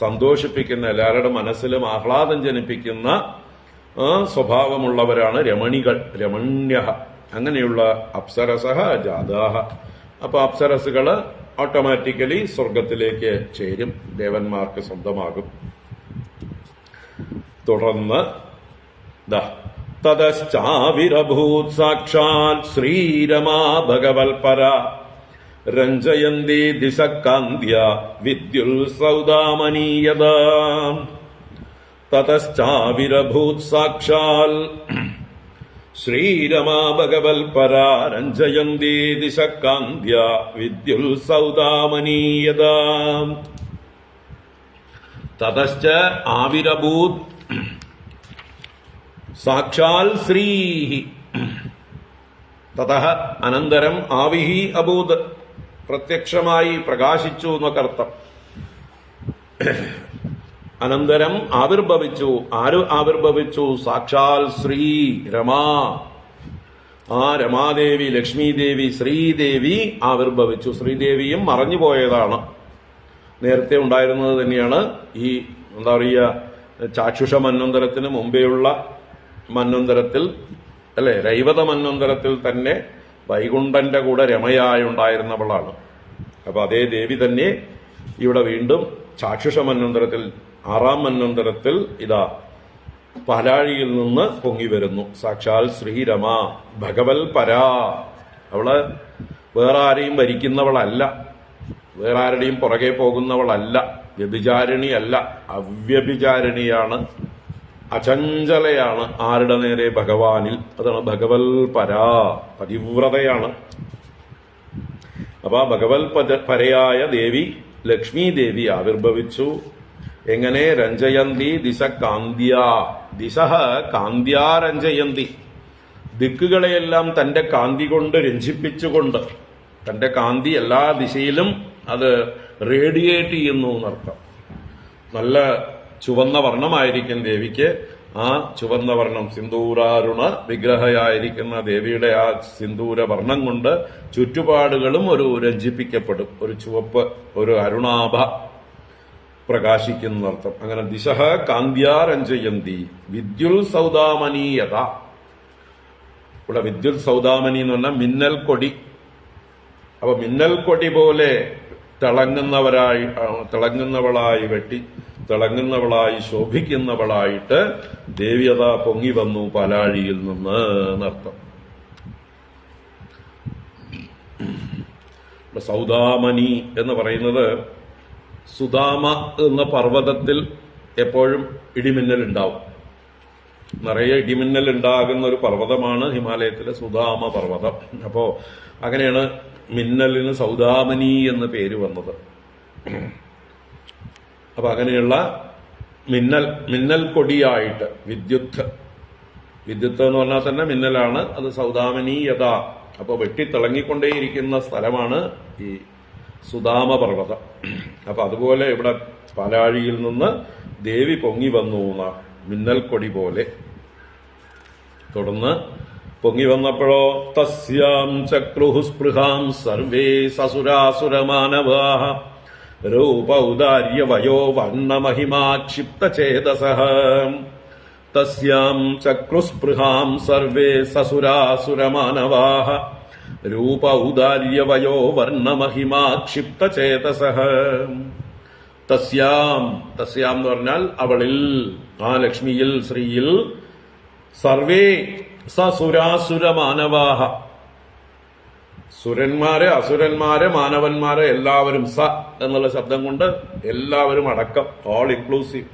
സന്തോഷിപ്പിക്കുന്ന, എല്ലാവരുടെ മനസ്സിലും ആഹ്ലാദം ജനിപ്പിക്കുന്ന സ്വഭാവമുള്ളവരാണ് രമണികൾ, രമണ്യ. അങ്ങനെയുള്ള അപ്സരസഹ ജാതാഹ. അപ്പൊ അപ്സരസുകള് ഓട്ടോമാറ്റിക്കലി സ്വർഗത്തിലേക്ക് ചേരും, ദേവന്മാർക്ക് സ്വന്തമാകും. തുടർന്ന് തതശ്ചാവിരഭൂത് സാക്ഷാൽ ശ്രീരമാ ഭഗവൽപര രഞ്ജയന്തി ദിശകാന്ത്യ വിദ്യുൽ സൗദാമനീയത. തതശ്ചാവിരഭൂത് സാക്ഷാൽ ശ്രീരമാ ഭഗവൽപര രഞ്ജയന്തി ദിശകാന്ത്യ വിദ്യുൽ സൗദാമനീയത. തതശ്ച ആവിരഭൂത് സാക്ഷാൽ ശ്രീഹി. തതഃ അനന്തരം ആവിഹി അഭൂത്, പ്രത്യക്ഷമായി പ്രകാശിച്ചു എന്നൊക്കെ അർത്ഥം. അനന്തരം ആവിർഭവിച്ചു. ആര് ആവിർഭവിച്ചു? സാക്ഷാൽ ശ്രീ രമാ. ആ രമാദേവി, ലക്ഷ്മീദേവി, ശ്രീദേവി ആവിർഭവിച്ചു. ശ്രീദേവിയും മറഞ്ഞുപോയതാണ്, നേരത്തെ ഉണ്ടായിരുന്നത് തന്നെയാണ്. ഈ എന്താ പറയുക, ചാക്ഷുഷ മന്വന്തരത്തിന് മുമ്പേയുള്ള മന്വന്തരത്തിൽ അല്ലെ, രൈവത മന്വന്തരത്തിൽ തന്നെ വൈകുണ്ഠന്റെ കൂടെ രമയായി ഉണ്ടായിരുന്നവളാണ്. അപ്പൊ അതേ ദേവി തന്നെ ഇവിടെ വീണ്ടും ചാക്ഷുഷ മന്വന്തരത്തിൽ, 6ാം മന്വന്തരത്തിൽ ഇതാ പാലാഴിയിൽ നിന്ന് പൊങ്ങി വരുന്നു. സാക്ഷാൽ ശ്രീരമ ഭഗവൽ പരാ. അവള് വേറെ ആരെയും ഭരിക്കുന്നവളല്ല, വേറെ ആരുടെയും പുറകെ പോകുന്നവളല്ല, വ്യഭിചാരിണിയല്ല, അവ്യഭിചാരിണിയാണ്, അചഞ്ചലയാണ്. ആരുടെ നേരെ? ഭഗവാനിൽ. അതാണ് ഭഗവൽ പരാ, പതിവ്രതയാണ്. അപ്പൊ ഭഗവൽ പരയായ ദേവി ലക്ഷ്മി ദേവി ആവിർഭവിച്ചു. എങ്ങനെ? രഞ്ജയന്തി ദിശ കാന്ത്യ. ദിശ കാന്ത്യ രഞ്ജയന്തി. ദിക്കുകളെയെല്ലാം തന്റെ കാന്തി കൊണ്ട് രഞ്ജിപ്പിച്ചുകൊണ്ട്, തന്റെ കാന്തി എല്ലാ ദിശയിലും അത് റേഡിയേറ്റ് ചെയ്യുന്നു എന്നർത്ഥം. നല്ല ചുവന്ന വർണ്ണമായിരിക്കും ദേവിക്ക്. ആ ചുവന്ന വർണ്ണം, സിന്ദൂരാരുണ വിഗ്രഹയായിരിക്കുന്ന ദേവിയുടെ ആ സിന്ദൂര വർണ്ണം കൊണ്ട് ചുറ്റുപാടുകളും ഒരു രഞ്ജിപ്പിക്കപ്പെടും. ഒരു ചുവപ്പ്, ഒരു അരുണാഭ പ്രകാശിക്കുന്നർത്ഥം. അങ്ങനെ ദിശ കാന്ത്യാ രഞ്ജയന്തി വിദ്യുൽ സൗദാമനീയത. ഇവിടെ വിദ്യുൽ സൗദാമനി എന്ന് പറഞ്ഞാൽ മിന്നൽ കൊടി. അപ്പൊ മിന്നൽ കൊടി പോലെ തിളങ്ങുന്നവളായി ശോഭിക്കുന്നവളായിട്ട് ദേവ്യത പൊങ്ങി വന്നു പാലാഴിയിൽ നിന്ന് എന്നർത്ഥം. സൗദാമനി എന്ന് പറയുന്നത്, സുദാമ എന്ന പർവ്വതത്തിൽ എപ്പോഴും ഇടിമിന്നൽ ഉണ്ടാവും. നിറയെ ഇടിമിന്നൽ ഉണ്ടാകുന്ന ഒരു പർവ്വതമാണ് ഹിമാലയത്തിലെ സുദാമ പർവ്വതം. അപ്പോ അങ്ങനെയാണ് മിന്നലിന് സൗദാമനി എന്ന് പേര് വന്നത്. അപ്പൊ അങ്ങനെയുള്ള മിന്നൽ കൊടിയായിട്ട് വിദ്യുത്ത് എന്ന് പറഞ്ഞാൽ തന്നെ മിന്നലാണ്. അത് സൗദാമനീയത. അപ്പൊ വെട്ടിത്തിളങ്ങിക്കൊണ്ടേയിരിക്കുന്ന സ്ഥലമാണ് ഈ സുദാമ പർവ്വതം. അപ്പൊ അതുപോലെ ഇവിടെ പാലാഴിയിൽ നിന്ന് ദേവി പൊങ്ങി വന്നു മിന്നൽ കൊടി പോലെ. തുടർന്ന് പൊങ്ങി വന്നപ്പോഴോ തസ്യാം ചക്രുഹു സ്പൃഹാം സർവേ സസുരാസുരമാനവാഃ രൂപൗദാര്യ വയോ വർണ്ണമഹിമാക്ഷിപ്തചേതസഃ. തസ്യാം ചക്രുസ്പൃഹാം സർവേ സസുരാസുരമാനവാഃ രൂപൗദാര്യ വയോ വർണ്ണമഹിമാക്ഷിപ്തചേതസഃ. തസ്യാം എന്ന് പറഞ്ഞാൽ അവളിൽ, ആ ലക്ഷ്മിയിൽ, ശ്രീയിൽ, സർവേ സസുരാസുരമാനവാഃ, സുരന്മാര്, അസുരന്മാര്, മാനവന്മാര് എല്ലാവരും, സ എന്നുള്ള ശബ്ദം കൊണ്ട് എല്ലാവരും അടക്കം, ഓൾ ഇൻക്ലൂസീവ്.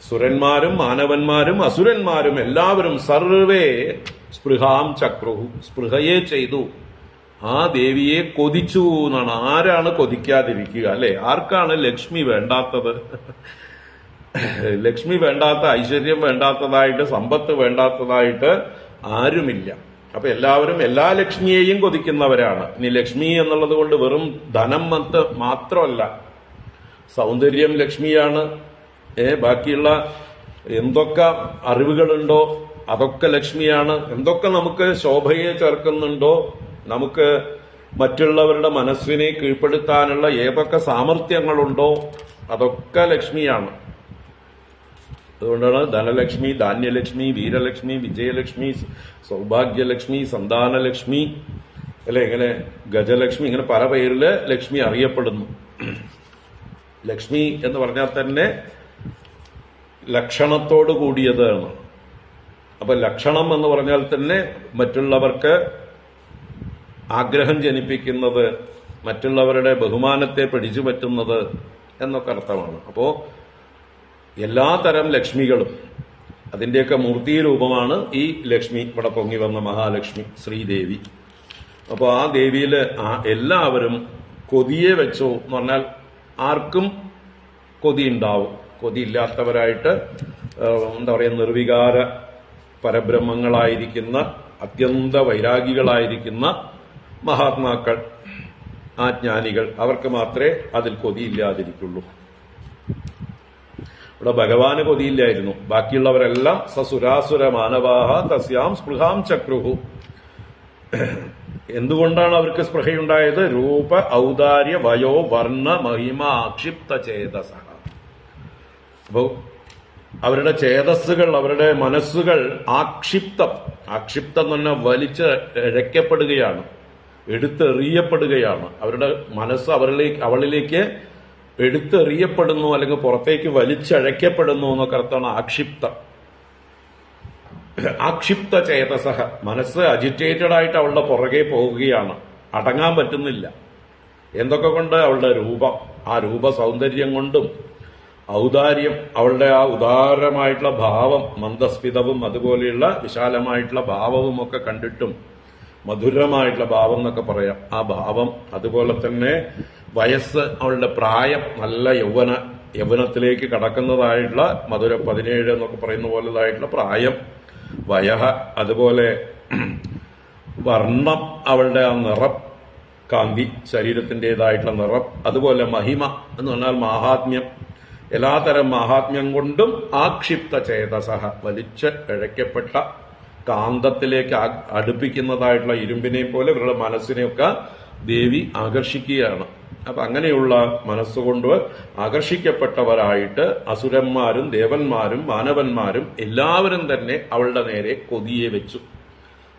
സുരന്മാരും മാനവന്മാരും അസുരന്മാരും എല്ലാവരും സർവേ സ്പൃഹാം ചക്രുഹു, സ്പൃഹയെ ചെയ്തു, ആ ദേവിയെ കൊതിച്ചു എന്നാണ്. ആരാണ് കൊതിക്കാതിരിക്കുക അല്ലെ? ആർക്കാണ് ലക്ഷ്മി വേണ്ടാത്തത്? ലക്ഷ്മി വേണ്ടാത്ത, ഐശ്വര്യം വേണ്ടാത്തതായിട്ട്, സമ്പത്ത് വേണ്ടാത്തതായിട്ട് ആരുമില്ല. അപ്പൊ എല്ലാവരും എല്ലാ ലക്ഷ്മിയെയും കൊതിക്കുന്നവരാണ്. ഇനി ലക്ഷ്മി എന്നുള്ളത് കൊണ്ട് വെറും ധനം മാത്രമല്ല, സൗന്ദര്യം ലക്ഷ്മിയാണ്, ബാക്കിയുള്ള എന്തൊക്കെ അറിവുകളുണ്ടോ അതൊക്കെ ലക്ഷ്മിയാണ്. എന്തൊക്കെ നമുക്ക് ശോഭയെ ചേർക്കുന്നുണ്ടോ, നമുക്ക് മറ്റുള്ളവരുടെ മനസ്സിനെ കീഴ്പ്പെടുത്താനുള്ള ഏതൊക്കെ സാമർഥ്യങ്ങളുണ്ടോ അതൊക്കെ ലക്ഷ്മിയാണ്. അതുകൊണ്ടാണ് ധനലക്ഷ്മി, ധാന്യലക്ഷ്മി, വീരലക്ഷ്മി, വിജയലക്ഷ്മി, സൗഭാഗ്യലക്ഷ്മി, സന്താനലക്ഷ്മി, അല്ലെ, ഇങ്ങനെ ഗജലക്ഷ്മി, ഇങ്ങനെ പല പേരില് ലക്ഷ്മി അറിയപ്പെടുന്നു. ലക്ഷ്മി എന്ന് പറഞ്ഞാൽ തന്നെ ലക്ഷണത്തോട് കൂടിയതാണ്. അപ്പൊ ലക്ഷണം എന്ന് പറഞ്ഞാൽ തന്നെ മറ്റുള്ളവർക്ക് ആഗ്രഹം ജനിപ്പിക്കുന്നത്, മറ്റുള്ളവരുടെ ബഹുമാനത്തെ പിടിച്ചു പറ്റുന്നത് എന്നൊക്കെ അർത്ഥമാണ്. അപ്പോ എല്ലാ തരം ലക്ഷ്മികളും അതിന്റെയൊക്കെ മൂർത്തി രൂപമാണ് ഈ ലക്ഷ്മി, ഇവിടെ പൊങ്ങി വന്ന മഹാലക്ഷ്മി ശ്രീദേവി. അപ്പൊ ആ ദേവിയില് എല്ലാവരും കൊതിയെ വെച്ചു എന്ന് പറഞ്ഞാൽ ആർക്കും കൊതി ഉണ്ടാവും. കൊതിയില്ലാത്തവരായിട്ട് എന്താ പറയുക, നിർവികാര പരബ്രഹ്മങ്ങളായിരിക്കുന്ന അത്യന്ത വൈരാഗികളായിരിക്കുന്ന മഹാത്മാക്കൾ, ആ ജ്ഞാനികൾ, അവർക്ക് മാത്രമേ അതിൽ കൊതിയില്ലാതിരിക്കുള്ളൂ. ഇവിടെ ഭഗവാന് കൊതിയില്ലായിരുന്നു. ബാക്കിയുള്ളവരെല്ലാം സസുരാസുര മാനവാഹ തസ്യാം സ്പൃഹാം ചക്രുഹു. എന്തുകൊണ്ടാണ് അവർക്ക് സ്പൃഹയുണ്ടായത്? രൂപ ഔദാര്യ വയോ വർണ്ണ മഹിമ ആക്ഷിപ്ത ചേതസ. അപ്പോ അവരുടെ ചേതസ്സുകൾ, അവരുടെ മനസ്സുകൾ ആക്ഷിപ്തം എന്ന് പറഞ്ഞാൽ വലിച്ച് ഇഴയ്ക്കപ്പെടുകയാണ്, എടുത്തെറിയപ്പെടുകയാണ്. അവരുടെ മനസ്സ് അവളിലേക്ക് എടുത്തെറിയപ്പെടുന്നു, അല്ലെങ്കിൽ പുറത്തേക്ക് വലിച്ചഴയ്ക്കപ്പെടുന്നു എന്നൊക്കെ അർത്ഥമാണ് ആക്ഷിപ്തം. ആക്ഷിപ്ത ചേതസഹ, മനസ്സ് അജിറ്റേറ്റഡ് ആയിട്ട് അവളുടെ പുറകെ പോവുകയാണ്, അടങ്ങാൻ പറ്റുന്നില്ല. എന്തൊക്കെ കൊണ്ട്? അവളുടെ രൂപം, ആ രൂപ സൗന്ദര്യം കൊണ്ടും ഔദാര്യം, അവളുടെ ആ ഉദാരമായിട്ടുള്ള ഭാവം, മന്ദസ്മിതവും അതുപോലെയുള്ള വിശാലമായിട്ടുള്ള ഭാവവും ഒക്കെ കണ്ടിട്ടും, മധുരമായിട്ടുള്ള ഭാവം എന്നൊക്കെ പറയാം, ആ ഭാവം. അതുപോലെ തന്നെ വയസ്സ്, അവളുടെ പ്രായം, നല്ല യൗവനത്തിലേക്ക് കടക്കുന്നതായിട്ടുള്ള മധുര 17 എന്നൊക്കെ പറയുന്ന പോലെതായിട്ടുള്ള പ്രായം, വയഹ, അതുപോലെ വർണ്ണം, അവളുടെ ആ നിറം, കാന്തി, ശരീരത്തിൻ്റെതായിട്ടുള്ള നിറം, അതുപോലെ മഹിമ എന്ന് പറഞ്ഞാൽ മാഹാത്മ്യം, എല്ലാതരം മാഹാത്മ്യം കൊണ്ടും ആക്ഷിപ്ത ചേതസഹ, വലിച്ച് ഇഴയ്ക്കപ്പെട്ട കാന്തത്തിലേക്ക് അടുപ്പിക്കുന്നതായിട്ടുള്ള ഇരുമ്പിനെ പോലെ ഇവരുടെ മനസ്സിനെയൊക്കെ ദേവി ആകർഷിക്കുകയാണ്. അപ്പൊ അങ്ങനെയുള്ള മനസ്സുകൊണ്ട് ആകർഷിക്കപ്പെട്ടവരായിട്ട് അസുരന്മാരും ദേവന്മാരും മാനവന്മാരും എല്ലാവരും തന്നെ അവളുടെ നേരെ കൊതിയെ വെച്ചു.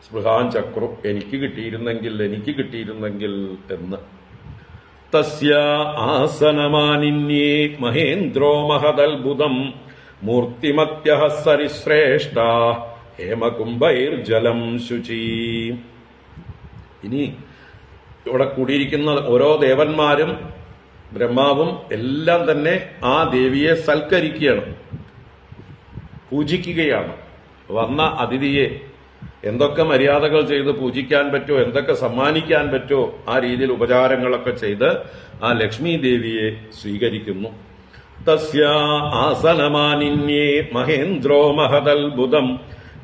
സ്പൃഹാൻ ചക്രു, എനിക്ക് കിട്ടിയിരുന്നെങ്കിൽ എന്ന്. തസ്യ ആസനമാനിന്യേ മഹേന്ദ്രോ മഹദൽബുദം മൂർത്തിമത്യഃ സരിശ്രേഷ്ഠ ഹേമകുംഭൈർജലം ശുചി. ഇനി ഇവിടെ കൂടിയിരിക്കുന്ന ഓരോ ദേവന്മാരും ബ്രഹ്മാവും എല്ലാം തന്നെ ആ ദേവിയെ സൽക്കരിക്കുകയാണ്, പൂജിക്കുകയാണ്. വന്ന അതിഥിയെ എന്തൊക്കെ മര്യാദകൾ ചെയ്ത് പൂജിക്കാൻ പറ്റുമോ, എന്തൊക്കെ സമ്മാനിക്കാൻ പറ്റുമോ ആ രീതിയിൽ ഉപചാരങ്ങളൊക്കെ ചെയ്ത് ആ ലക്ഷ്മി ദേവിയെ സ്വീകരിക്കുന്നു. തസ്യ ആസനമാനിന്യേ മഹേന്ദ്രോ മഹദൽബുദം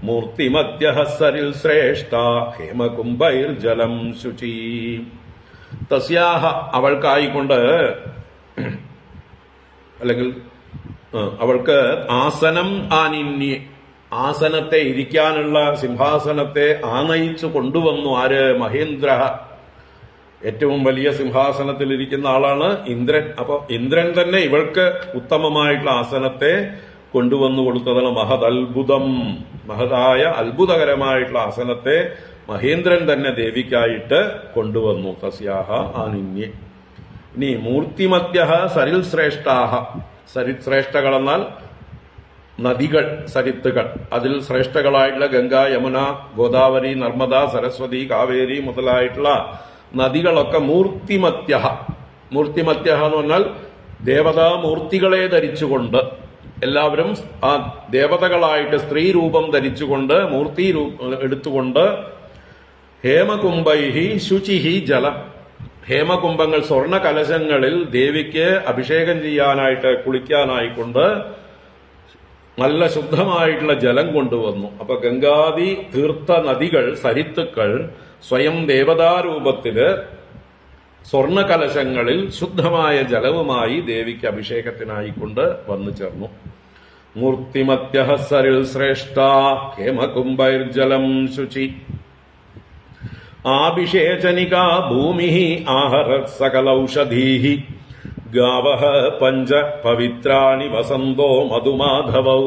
മൂർത്തിമത്യഃ സരിൽ ശ്രേഷ്ഠ ഹേമകുംഭൈർജലം ശുചി. തസ്യാഹ, അവൾക്കായിക്കൊണ്ട്, അല്ലെങ്കിൽ അവൾക്ക് ആസനം ആനിന്യേ, ആസനത്തെ, ഇരിക്കാനുള്ള സിംഹാസനത്തെ ആനയിച്ചു കൊണ്ടുവന്നു. ആര്? മഹേന്ദ്ര. ഏറ്റവും വലിയ സിംഹാസനത്തിൽ ഇരിക്കുന്ന ആളാണ് ഇന്ദ്രൻ. അപ്പൊ ഇന്ദ്രൻ തന്നെ ഇവൾക്ക് ഉത്തമമായിട്ടുള്ള ആസനത്തെ കൊണ്ടുവന്നു കൊടുത്തതാണ്. മഹദൽബുദം, മഹതായ അത്ഭുതകരമായിട്ടുള്ള ആസനത്തെ മഹേന്ദ്രൻ തന്നെ ദേവിക്കായിട്ട് കൊണ്ടുവന്നു. തസ്യാഹ ആനിന്യേ. ഇനി മൂർത്തിമത്യഃ സരിൽ ശ്രേഷ്ഠാഹ. സരിത് ശ്രേഷ്ഠകളെന്നാൽ നദികൾ, സരിത്തുകൾ. അതിൽ ശ്രേഷ്ഠകളായിട്ടുള്ള ഗംഗ, യമുന, ഗോദാവരി, നർമ്മദ, സരസ്വതി, കാവേരി മുതലായിട്ടുള്ള നദികളൊക്കെ മൂർത്തിമത്യഃ. മൂർത്തിമത്യഃ എന്ന് പറഞ്ഞാൽ ദേവതാമൂർത്തികളെ ധരിച്ചുകൊണ്ട്, എല്ലാവരും ആ ദേവതകളായിട്ട് സ്ത്രീ രൂപം ധരിച്ചുകൊണ്ട്, മൂർത്തി എടുത്തുകൊണ്ട്, ഹേമകുംഭൈഹി ശുചിഹി ജലം. ഹേമകുംഭങ്ങൾ, സ്വർണ കലശങ്ങളിൽ ദേവിക്ക് അഭിഷേകം ചെയ്യാനായിട്ട്, കുളിക്കാനായിക്കൊണ്ട് നല്ല ശുദ്ധമായിട്ടുള്ള ജലം കൊണ്ടുവന്നു. അപ്പൊ ഗംഗാദി തീർത്ഥ നദികൾ, സരിത്തുക്കൾ സ്വയം ദേവതാരൂപത്തില് സ്വർണകലശങ്ങളിൽ ശുദ്ധമായ ജലവുമായി ദേവിക്ക് അഭിഷേകത്തിനായിക്കൊണ്ട് വന്നു ചേർന്നു. മൂർത്തിമത്യഹസരിൽ ശ്രേഷ്ഠ ഹേമകുംഭൈർജലം ശുചി ആഭിഷേചനികാ ഭൂമി ആഹരത് സകലൗഷധീ ഗാവഃ പഞ്ച പവിത്രാണി വസന്തോ മധുമാധവൗ.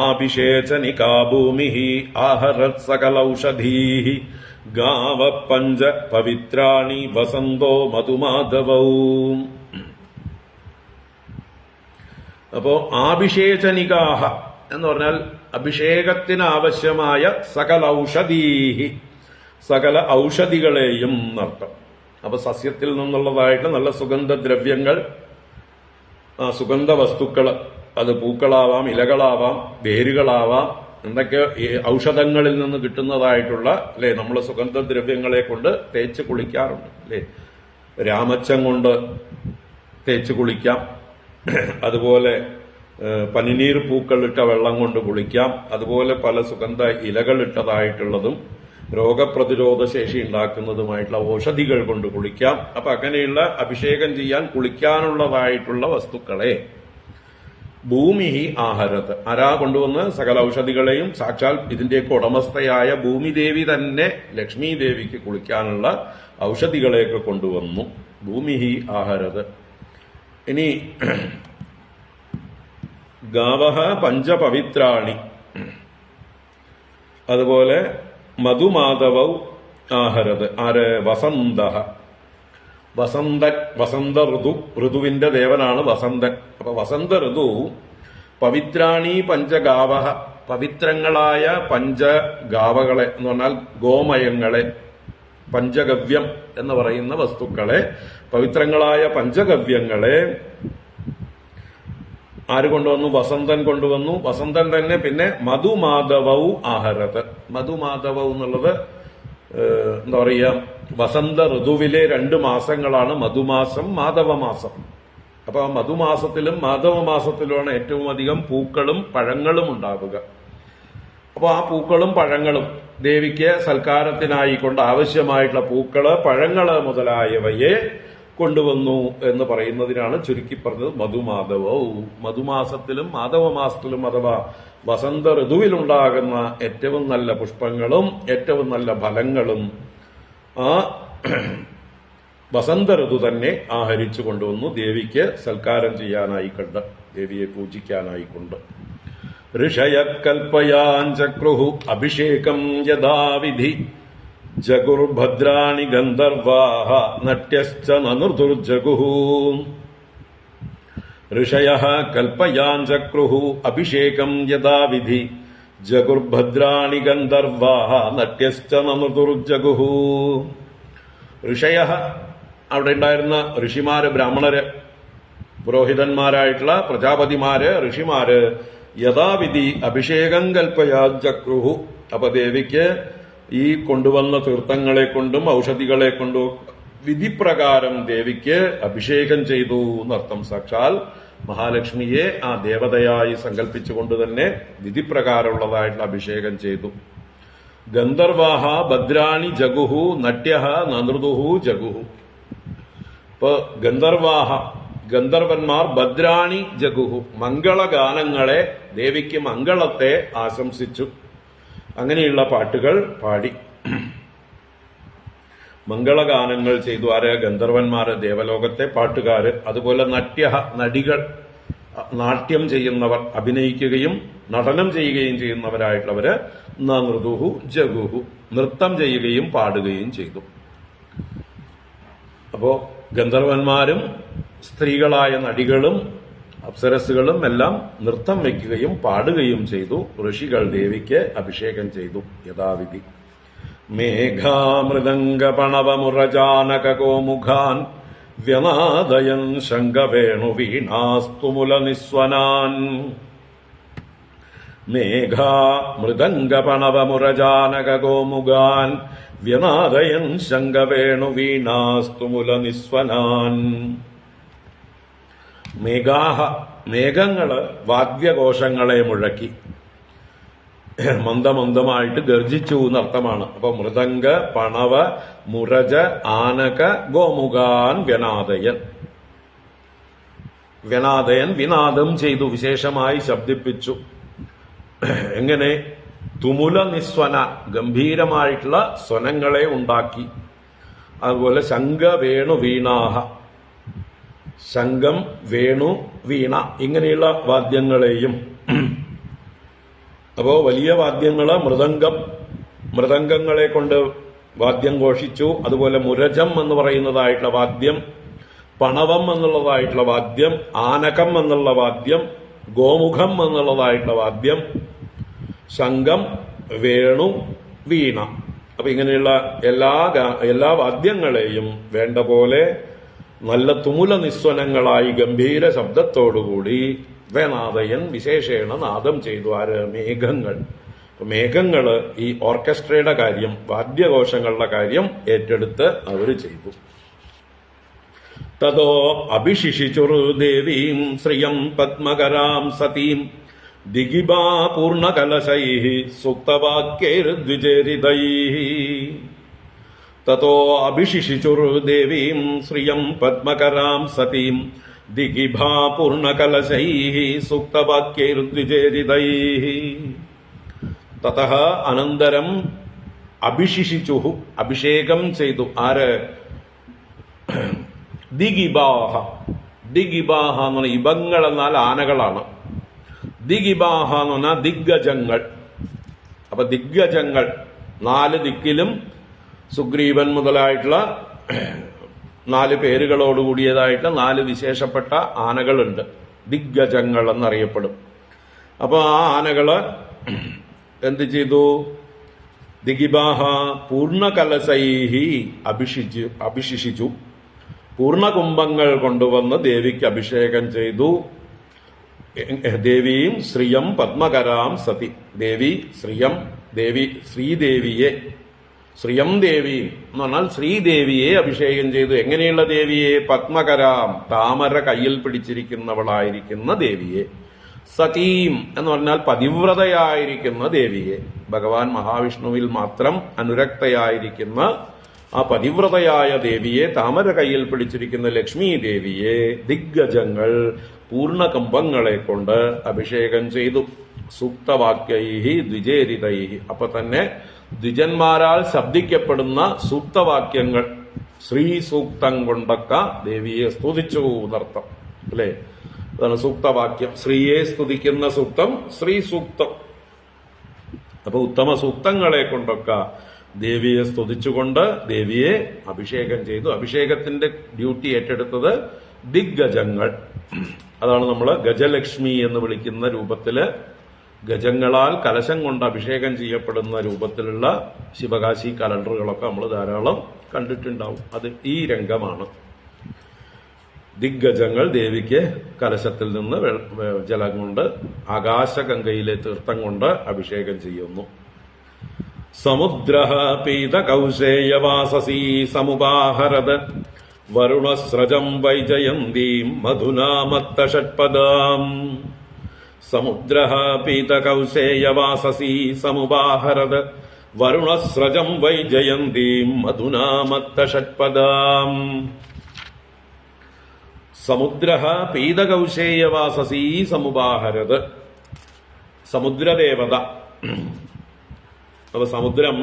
ആഭിഷേചനികാ ഭൂമി ആഹരത് സകലൗഷധീ ഗാവഃ പഞ്ച പവിത്രാണി വസന്തോ മധുമാധവൗ. അപ്പോ ആഭിഷേചനികാഹ എന്ന് പറഞ്ഞാൽ അഭിഷേകത്തിനാവശ്യമായ സകല ഔഷധീഹി, സകല ഔഷധികളെയും നർത്തം. അപ്പൊ സസ്യത്തിൽ നിന്നുള്ളതായിട്ട് നല്ല സുഗന്ധദ്രവ്യങ്ങൾ, സുഗന്ധ വസ്തുക്കള്, അത് പൂക്കളാവാം, ഇലകളാവാം, വേരുകളാവാം, എന്തൊക്കെ ഔഷധങ്ങളിൽ നിന്ന് കിട്ടുന്നതായിട്ടുള്ള അല്ലെ, നമ്മൾ സുഗന്ധദ്രവ്യങ്ങളെ കൊണ്ട് തേച്ച് കുളിക്കാറുണ്ട് അല്ലെ. രാമച്ചം കൊണ്ട് തേച്ച് കുളിക്കാം, അതുപോലെ പനിനീർ പൂക്കളിട്ട വെള്ളം കൊണ്ട് കുളിക്കാം, അതുപോലെ പല സുഗന്ധ ഇലകളിട്ടതായിട്ടുള്ളതും രോഗപ്രതിരോധ ശേഷി ഉണ്ടാക്കുന്നതുമായിട്ടുള്ള ഔഷധികൾ കൊണ്ട് കുളിക്കാം. അപ്പൊ അങ്ങനെയുള്ള അഭിഷേകം ചെയ്യാൻ കുളിക്കാനുള്ളതായിട്ടുള്ള വസ്തുക്കളെ ഭൂമി ആഹരത്, ആരാ കൊണ്ടുവന്ന് സകല ഔഷധികളെയും സാക്ഷാൽ ഇതിന്റെയൊക്കെ ഉടമസ്ഥയായ ഭൂമിദേവി തന്നെ ലക്ഷ്മി ദേവിക്ക് കുളിക്കാനുള്ള ഔഷധികളെയൊക്കെ കൊണ്ടുവന്നു. ഭൂമി ആഹരത്. ഇനി ഗാവഹ പഞ്ചപവിത്രാണി, അതുപോലെ മധുമാധവൗ ആഹരത്. ആര്? വസന്തഃ. വസന്തൻ, വസന്ത ഋതു, ഋതുവിന്റെ ദേവനാണ് വസന്തൻ. അപ്പൊ വസന്ത ഋതു പവിത്രാണി പഞ്ചഗാവഹ, പവിത്രങ്ങളായ പഞ്ചഗാവകളെ എന്ന് പറഞ്ഞാൽ ഗോമയങ്ങളെ, പഞ്ചഗവ്യം എന്ന് പറയുന്ന വസ്തുക്കളെ, പവിത്രങ്ങളായ പഞ്ചഗവ്യങ്ങളെ ആര് കൊണ്ടുവന്നു? വസന്തൻ കൊണ്ടുവന്നു. വസന്തൻ തന്നെ പിന്നെ മധുമാധവൗ ആഹരത്. മധുമാധവൗ എന്നുള്ളത് എന്താ പറയുക, വസന്ത ഋതുവിലെ 2 മാസങ്ങളാണ് മധുമാസം, മാധവമാസം. അപ്പൊ മധുമാസത്തിലും മാധവമാസത്തിലുമാണ് ഏറ്റവും അധികം പൂക്കളും പഴങ്ങളും ഉണ്ടാവുക. അപ്പൊ ആ പൂക്കളും പഴങ്ങളും ദേവിക്ക് സൽക്കാരത്തിനായിക്കൊണ്ട് ആവശ്യമായിട്ടുള്ള പൂക്കള്, പഴങ്ങള് മുതലായവയെ കൊണ്ടുവന്നു എന്ന് പറയുന്നതിനാണ് ചുരുക്കി പറഞ്ഞത് മധുമാധവവും. മധുമാസത്തിലും മാധവമാസത്തിലും അഥവാ വസന്ത ഋതുവിലുണ്ടാകുന്ന ഏറ്റവും നല്ല പുഷ്പങ്ങളും ഏറ്റവും നല്ല ഫലങ്ങളും ആ വസന്ത ഋതു തന്നെ ആഹരിച്ചു കൊണ്ടുവന്നു ദേവിക്ക് സൽക്കാരം ചെയ്യാനായിക്കൊണ്ട്, ദേവിയെ പൂജിക്കാനായിക്കൊണ്ട്. ഋഷയ കൽപ്പയാഞ്ചക്രുഹു അഭിഷേകം യഥാവിധി ജഗുർഭദ്രാണി ഗന്ധർവാഹ നട്യശ്ച നനുർദുർജഗുഹു. ഋഷയഃ കൽപ്പയാഞ്ചക്രുഹു അഭിഷേകം യഥാവിധി ജഗുർഭദ്രാണി ഗന്ധർവാഹ നട്യശ്ച നനുർദുർജഗുഹു. ഋഷയഃ, അവിടെ ഉണ്ടായിരുന്ന ഋഷിമാര്, ബ്രാഹ്മണര്, പുരോഹിതന്മാരായിട്ടുള്ള പ്രജാപതിമാര്, ഋഷിമാര് യഥാവിധി അഭിഷേകം കൽപ്പയാഞ്ചക്രുഹു. അപ്പൊ ദേവിക്ക് ഈ കൊണ്ടുവന്ന തീർത്ഥങ്ങളെ കൊണ്ടും ഔഷധികളെ കൊണ്ടും വിധിപ്രകാരം ദേവിക്ക് അഭിഷേകം ചെയ്തു എന്നർത്ഥം. സാക്ഷാൽ മഹാലക്ഷ്മിയെ ആ ദേവതയായി സങ്കല്പിച്ചുകൊണ്ട് തന്നെ വിധിപ്രകാരമുള്ളതായിട്ടുള്ള അഭിഷേകം ചെയ്തു. ഗന്ധർവാഹ ഭദ്രാണി ജഗുഹു നട്യഃ നനൃദുഹു ജഗുഹു. ഇപ്പൊ ഗന്ധർവാഹ, ഗന്ധർവന്മാർ ഭദ്രാണി ജഗുഹു, മംഗളഗാനങ്ങളെ, ദേവിക്ക് മംഗളത്തെ ആശംസിച്ചു. അങ്ങനെയുള്ള പാട്ടുകൾ പാടി മംഗളഗാനങ്ങൾ ചെയ്തു. ആര്? ഗന്ധർവന്മാര്, ദേവലോകത്തെ പാട്ടുകാര്. അതുപോലെ നട്യ, നടികൾ, നാട്യം ചെയ്യുന്നവർ, അഭിനയിക്കുകയും നടനം ചെയ്യുകയും ചെയ്യുന്നവരായിട്ടുള്ളവര് നൃദുഹു ജഗുഹു, നൃത്തം ചെയ്യുകയും പാടുകയും ചെയ്തു. അപ്പോ ഗന്ധർവന്മാരും സ്ത്രീകളായ നടികളും അപ്സരസുകളും എല്ലാം നൃത്തം വയ്ക്കുകയും പാടുകയും ചെയ്തു. ഋഷികൾ ദേവിക്ക് അഭിഷേകം ചെയ്തു യഥാവിധി. മേഘാമൃദംഗപണവമുറജാനകോമുഖാൻ വ്യനാദയൻ ശംഖവേണുവീണാസ്തുമുലനിസ്വനാൻ. മേഘാമൃദംഗപണവമുറജാനകോമുഖാൻ വ്യനാദയൻ ശംഖവേണുവീണാസ്തുമുലനിസ്വനാൻ. മേഘാഹ, മേഘങ്ങള് വാദ്യഘോഷങ്ങളെ മുഴക്കി. മന്ദമന്ദമായിട്ട് ഗർജിച്ചു എന്നർത്ഥമാണ്. അപ്പൊ മൃദംഗ, പണവ, മുരജ, ആനക, ഗോമുഖാൻ വ്യനാദയൻ. വ്യനാദയൻ വിനാദം ചെയ്തു, വിശേഷമായി ശബ്ദിപ്പിച്ചു. എങ്ങനെ? തുമുല നിസ്വന, ഗംഭീരമായിട്ടുള്ള സ്വനങ്ങളെ ഉണ്ടാക്കി. അതുപോലെ ശംഖ, വേണു, വീണാഹ, ശംഖം, വേണു, വീണ ഇങ്ങനെയുള്ള വാദ്യങ്ങളെയും. അപ്പോ വലിയ വാദ്യങ്ങള് മൃദംഗങ്ങളെ കൊണ്ട് വാദ്യം ഘോഷിച്ചു. അതുപോലെ മുരജം എന്ന് പറയുന്നതായിട്ടുള്ള വാദ്യം, പണവം എന്നുള്ളതായിട്ടുള്ള വാദ്യം, ആനകം എന്നുള്ള വാദ്യം, ഗോമുഖം എന്നുള്ളതായിട്ടുള്ള വാദ്യം, ശംഖം, വേണു, വീണ. അപ്പൊ ഇങ്ങനെയുള്ള എല്ലാ വാദ്യങ്ങളെയും വേണ്ട പോലെ നല്ല തുമുല നിസ്വനങ്ങളായി ഗംഭീര ശബ്ദത്തോടുകൂടി വേനാദയൻ വിശേഷേണ നാദം ചെയ്തു. ആര്? മേഘങ്ങൾ. മേഘങ്ങള് ഈ ഓർക്കസ്ട്രയുടെ കാര്യം, വാദ്യഘോഷങ്ങളുടെ കാര്യം ഏറ്റെടുത്ത് അവര് ചെയ്തു. തതോ അഭിഷിഷിച്ചുർദേവീം ശ്രിയം പത്മകരാം സതീം ദിഗിബാ പൂർണ്ണകലശൈഃ സൂക്തവാക്യൈർദ്വിജേരിതൈഃ. തതോ അഭിഷിഷിച്ചുർദേവീം ശ്രിയം പത്മകരാം സതീം ദിഗിഭാ പൂർണ്ണകലശൈഃ സൂക്തവാക്യൈർദ്വിജേരിതൈഃ. തതഃ അനന്തരം അഭിഷിഷിച്ചുഹു, അഭിഷേകം ചെയ്തു. ആര്? ദിഗിബാഹ. ദിഗിബാഹ എന്ന് പറഞ്ഞാൽ ഇബങ്ങൾ എന്നാൽ ആനകളാണ്. ദിഗിബാഹ എന്ന് പറഞ്ഞാൽ ദിഗ്ഗജങ്ങൾ. അപ്പൊ ദിഗ്ഗജങ്ങൾ, 4 ദിക്കിലും സുഗ്രീവൻ മുതലായിട്ടുള്ള 4 പേരുകളോടുകൂടിയതായിട്ടുള്ള 4 വിശേഷപ്പെട്ട ആനകളുണ്ട്. ദിഗ്ഗജങ്ങൾ എന്നറിയപ്പെടും. അപ്പൊ ആ ആനകള് എന്ത് ചെയ്തു? ദിഗിബാഹ പൂർണ്ണകലശൈഹി അഭിഷിഷിച്ചു. പൂർണ്ണകുംഭങ്ങൾ കൊണ്ടുവന്ന് ദേവിക്ക് അഭിഷേകം ചെയ്തു. ദേവിയും ശ്രിയം പത്മകരാം സതി. ദേവി ശ്രിയം, ദേവി ശ്രീദേവിയെ, ശ്രിയം ദേവി എന്ന് പറഞ്ഞാൽ ശ്രീദേവിയെ അഭിഷേകം ചെയ്തു. എങ്ങനെയുള്ള ദേവിയെ? പത്മകരാം, താമര കയ്യിൽ പിടിച്ചിരിക്കുന്നവളായിരിക്കുന്ന ദേവിയെ. സതീം എന്ന് പറഞ്ഞാൽ പതിവ്രതയായിരിക്കുന്ന ദേവിയെ. ഭഗവാൻ മഹാവിഷ്ണുവിൽ മാത്രം അനുരക്തയായിരിക്കുന്ന ആ പതിവ്രതയായ ദേവിയെ, താമര കയ്യിൽ പിടിച്ചിരിക്കുന്ന ലക്ഷ്മി ദേവിയെ ദിഗ്ഗജങ്ങൾ പൂർണ്ണകമ്പങ്ങളെ കൊണ്ട് അഭിഷേകം ചെയ്തു. സൂക്തവാക്യൈഹി ദ്വിജേരിതൈഹി. അപ്പൊ തന്നെ ദ്വിജന്മാരാൽ ശബ്ദിക്കപ്പെടുന്ന സൂക്തവാക്യങ്ങൾ, ശ്രീ സൂക്തം കൊണ്ടൊക്കെ ദേവിയെ സ്തുതിച്ചു എന്നർത്ഥം അല്ലെ? അതാണ് സൂക്തവാക്യം. ശ്രീയെ സ്തുതിക്കുന്ന സൂക്തം ശ്രീ സൂക്തം. അപ്പൊ ഉത്തമ സൂക്തങ്ങളെ കൊണ്ടൊക്കെ ദേവിയെ സ്തുതിച്ചുകൊണ്ട് ദേവിയെ അഭിഷേകം ചെയ്തു. അഭിഷേകത്തിന്റെ ഡ്യൂട്ടി ഏറ്റെടുത്തത് ദിഗ്ഗജങ്ങൾ. അതാണ് നമ്മൾ ഗജലക്ഷ്മി എന്ന് വിളിക്കുന്ന രൂപത്തില്, ഗജങ്ങളാൽ കലശം കൊണ്ട് അഭിഷേകം ചെയ്യപ്പെടുന്ന രൂപത്തിലുള്ള ശിവകാശി കലണ്ടറുകളൊക്കെ നമ്മൾ ധാരാളം കണ്ടിട്ടുണ്ടാവും. അത് ഈ രംഗമാണ്. ദിഗ്ഗജങ്ങൾ ദേവിക്ക് കലശത്തിൽ നിന്ന് ജലം കൊണ്ട്, ആകാശഗംഗയിലെ തീർത്ഥം കൊണ്ട് അഭിഷേകം ചെയ്യുന്നു. സമുദ്രഃ പീതകൗശേയവാസസീ സമുപാഹരത് വരുണസ്രജം വൈജയന്തീം മധുനാമത്തഷട്പദാം. സമുദ്രഃ പീതകൗശേയവാസസീ സമുപാഹരത് വരുണസ്രജം വൈജയന്തീം മധുനാമത്തഷട്പദാം. സമുദ്രഃ പീതകൗശേയവാസസീ സമുപാഹരത്. സമുദ്രദേവത. അപ്പൊ സമുദ്രം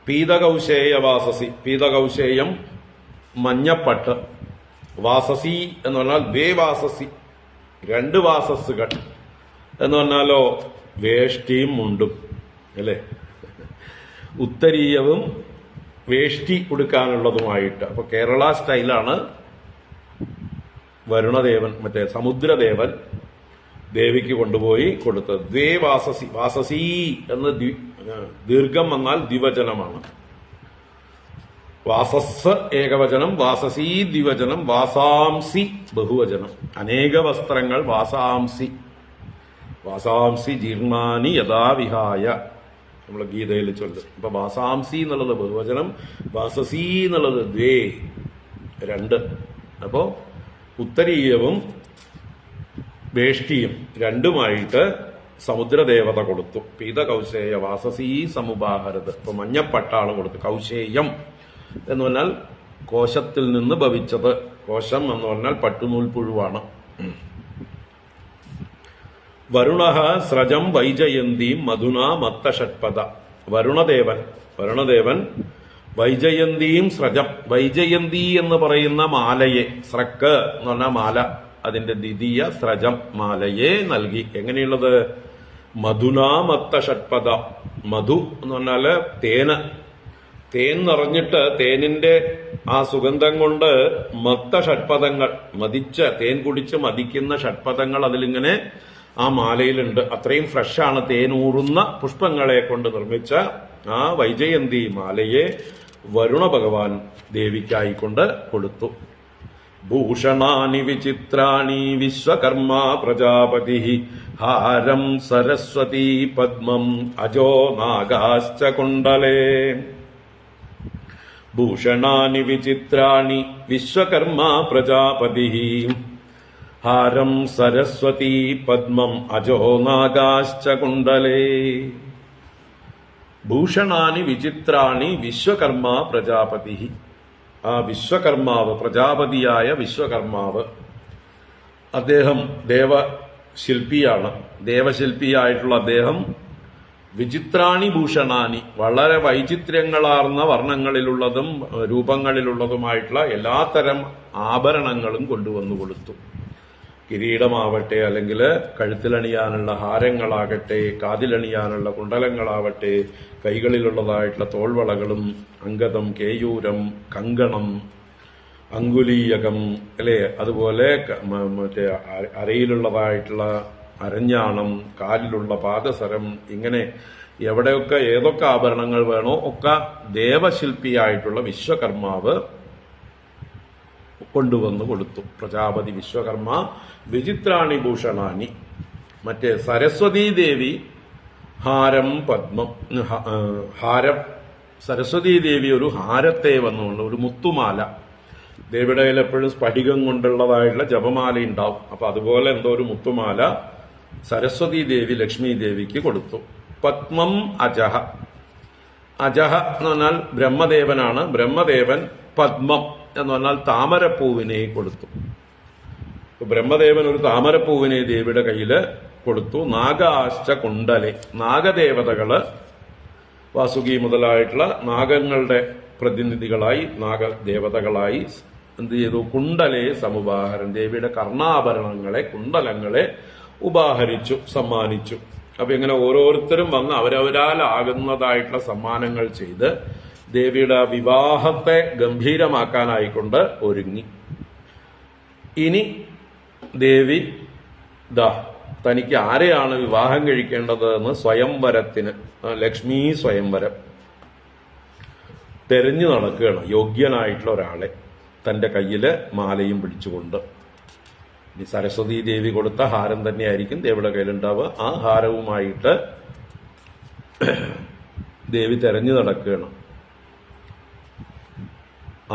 പീതകൗശേയവാസസി, പീതകൗശേയം മഞ്ഞപ്പട്ട്, വാസസി എന്ന് പറഞ്ഞാൽ ദ്വേവാസസി, 2 വാസസ്സുകൾ എന്ന് പറഞ്ഞാലോ വേഷ്ടിയും മുണ്ടും അല്ലെ? ഉത്തരീയവും വേഷ്ടി ഉടുക്കാനുള്ളതുമായിട്ട്. അപ്പൊ കേരള സ്റ്റൈലാണ് വരുണദേവൻ, മറ്റേ സമുദ്രദേവൻ ദേവിക്ക് കൊണ്ടുപോയി കൊടുത്തത്. ദ്വേവാസസി, വാസസി എന്ന് ദീർഘം വന്നാൽ ദ്വിവചനമാണ്. വാസസ് ഏകവചനം, വാസസി ദ്വിവചനം, വാസാംസി ബഹുവചനം. അനേക വസ്ത്രങ്ങൾ വാസാംസി. വാസാംസി ജീർണാനി യഥാവിഹായ നമ്മളെ ഗീതയിൽ ചൊല്ലും. അപ്പൊ വാസാംസി എന്നുള്ളത് ബഹുവചനം, വാസസി എന്നുള്ളത് ദ്വേ 2. അപ്പോ ഉത്തരീയവും വേഷ്ടിയും 2മായിട്ട് സമുദ്രദേവത കൊടുത്തു. പീതകൗശേയ വാസസീ സമുപാഹരത്. ഇപ്പൊ മഞ്ഞപ്പട്ടാള് കൊടുത്തു. കൗശേയം എന്ന് പറഞ്ഞാൽ കോശത്തിൽ നിന്ന് ഭവിച്ചത്. കോശം എന്ന് പറഞ്ഞാൽ പട്ടുനൂൽ പുഴുവാണ്. വരുണ സ്രജം വൈജയന്തീം മധുനാ മത്ത ഷഡ്പദ. വരുണദേവൻ വൈജയന്തിയും സ്രജം. വൈജയന്തി എന്ന് പറയുന്ന മാലയെ, സ്രക്ക് എന്ന് പറഞ്ഞ മാല, അതിന്റെ ദ്വിതീയ സ്രജം മാലയെ നൽകി. എങ്ങനെയുള്ളത്? മധുനാ മത്ത ഷഡ്പദ. മധു എന്ന് പറഞ്ഞാല് തേൻ നിറഞ്ഞിട്ട് തേനിന്റെ ആ സുഗന്ധം കൊണ്ട് മത്ത ഷഡ്പദങ്ങൾ, തേൻ കുടിച്ച് മതിക്കുന്ന ഷഡ്പദങ്ങൾ അതിലിങ്ങനെ ആ മാലയിലുണ്ട്. അത്രയും ഫ്രഷാണ്. തേനൂറുന്ന പുഷ്പങ്ങളെ കൊണ്ട് നിർമ്മിച്ച ആ വൈജയന്തി മാലയെ വരുണ ഭഗവാൻ ദേവിക്കായിക്കൊണ്ട് കൊടുത്തു. ഭൂഷണാനി വിചിത്രാണി വിശ്വകർമ്മ പ്രജാപതി ഹാരം സരസ്വതി പദ്മം അജോ നാഗാശ്ച കുണ്ടലേ. ഭൂഷണാനി വിചിത്രാണി വിശ്വകർമ്മ പ്രജാപതി ഹാരം സരസ്വതി പദ്മം അജോ നാഗാശ്ച കുണ്ടലേ. ഭൂഷണാനി വിചിത്രാണി വിശ്വകർമ്മ പ്രജാപതി. ആ വിശ്വകർമാവ്, പ്രജാപതിയായ വിശ്വകർമാവ്, അദ്ദേഹം ദേവശില്പിയാണ്. ദേവശില്പിയായിട്ടുള്ള അദ്ദേഹം വിചിത്രാണി ഭൂഷണാനി, വളരെ വൈചിത്ര്യങ്ങളാർന്ന വർണ്ണങ്ങളിലുള്ളതും രൂപങ്ങളിലുള്ളതുമായിട്ടുള്ള എല്ലാത്തരം ആഭരണങ്ങളും കൊണ്ടുവന്നു കൊടുത്തു. കിരീടമാവട്ടെ, അല്ലെങ്കിൽ കഴുത്തിലണിയാനുള്ള ഹാരങ്ങളാകട്ടെ, കാതിലണിയാനുള്ള കുണ്ടലങ്ങളാവട്ടെ, കൈകളിലുള്ളതായിട്ടുള്ള തോൾവളകളും, അംഗതം, കേയൂരം, കങ്കണം, അങ്കുലീയകം, അല്ലെ, അതുപോലെ മറ്റേ അരയിലുള്ളതായിട്ടുള്ള അരഞ്ഞാണം, കാലിലുള്ള പാദസരം, ഇങ്ങനെ എവിടെയൊക്കെ ഏതൊക്കെ ആഭരണങ്ങൾ വേണോ ഒക്കെ ദേവശില്പിയായിട്ടുള്ള വിശ്വകർമാവ് കൊണ്ടുവന്നു കൊടുത്തു. പ്രജാപതി വിശ്വകർമ്മ വിചിത്രാണി ഭൂഷണാനി. മറ്റേ സരസ്വതീ ദേവി ഹാരം പദ്മം. സരസ്വതീ ദേവി ഒരു ഹാരത്തെ വന്നുകൊണ്ട്, ഒരു മുത്തുമാല. ദേവിയുടെ കയ്യിൽ എപ്പോഴും സ്ഫടികം കൊണ്ടുള്ളതായിട്ടുള്ള ജപമാല ഉണ്ടാവും. അപ്പൊ അതുപോലെ എന്തോ ഒരു മുത്തുമാല സരസ്വതീ ദേവി ലക്ഷ്മി ദേവിക്ക് കൊടുത്തു. പദ്മം അജഹ. അജഹ എന്ന് പറഞ്ഞാൽ ബ്രഹ്മദേവനാണ്. ബ്രഹ്മദേവൻ പദ്മം എന്ന് പറഞ്ഞാൽ താമരപ്പൂവിനെ കൊടുത്തു. ബ്രഹ്മദേവൻ ഒരു താമരപ്പൂവിനെ ദേവിയുടെ കയ്യില് കൊടുത്തു. നാഗാശ്ച കുണ്ടലെ. നാഗദേവതകള്, വാസുകി മുതലായിട്ടുള്ള നാഗങ്ങളുടെ പ്രതിനിധികളായി, നാഗദേവതകളായി എന്ത് ചെയ്തു? കുണ്ടലെ സമുപാഹരൻ. ദേവിയുടെ കർണാഭരണങ്ങളെ, കുണ്ടലങ്ങളെ ഉപാഹരിച്ചു, സമ്മാനിച്ചു. അപ്പൊ ഇങ്ങനെ ഓരോരുത്തരും വന്ന് അവരവരാലാകുന്നതായിട്ടുള്ള സമ്മാനങ്ങൾ ചെയ്ത് ദേവിയുടെ വിവാഹത്തെ ഗംഭീരമാക്കാനായിക്കൊണ്ട് ഒരുങ്ങി. ഇനി ദേവി തനിക്ക് ആരെയാണ് വിവാഹം കഴിക്കേണ്ടത് എന്ന് സ്വയംവരത്തിന്, ലക്ഷ്മി സ്വയംവരം തെരഞ്ഞു നടക്കുകയാണ്. യോഗ്യനായിട്ടുള്ള ഒരാളെ തന്റെ കയ്യില് മാലയും പിടിച്ചുകൊണ്ട്. ഇനി സരസ്വതി ദേവി കൊടുത്ത ഹാരം തന്നെയായിരിക്കും ദേവിയുടെ കയ്യിലുണ്ടാവുക. ആ ഹാരവുമായിട്ട് ദേവി തെരഞ്ഞു നടക്കുകയാണ്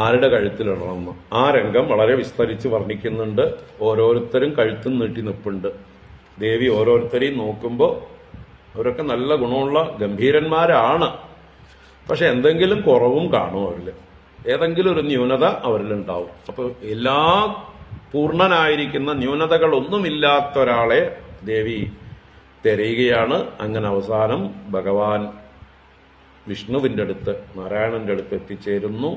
ആരുടെ കഴുത്തിലിടണമെന്ന്. ആ രംഗം വളരെ വിസ്തരിച്ച് വർണ്ണിക്കുന്നുണ്ട്. ഓരോരുത്തരും കഴുത്തും നീട്ടി നിൽപ്പുണ്ട്. ദേവി ഓരോരുത്തരെയും നോക്കുമ്പോൾ അവരൊക്കെ നല്ല ഗുണമുള്ള ഗംഭീരന്മാരാണ്. പക്ഷെ എന്തെങ്കിലും കുറവും കാണും അവരിൽ, ഏതെങ്കിലും ഒരു ന്യൂനത അവരിലുണ്ടാവും. അപ്പൊ എല്ലാ പൂർണ്ണനായിരിക്കുന്ന ന്യൂനതകളൊന്നുമില്ലാത്ത ഒരാളെ ദേവി തിരയുകയാണ്. അങ്ങനെ അവസാനം ഭഗവാൻ വിഷ്ണുവിന്റെ അടുത്ത്, നാരായണന്റെ അടുത്ത് എത്തിച്ചേരുന്നു.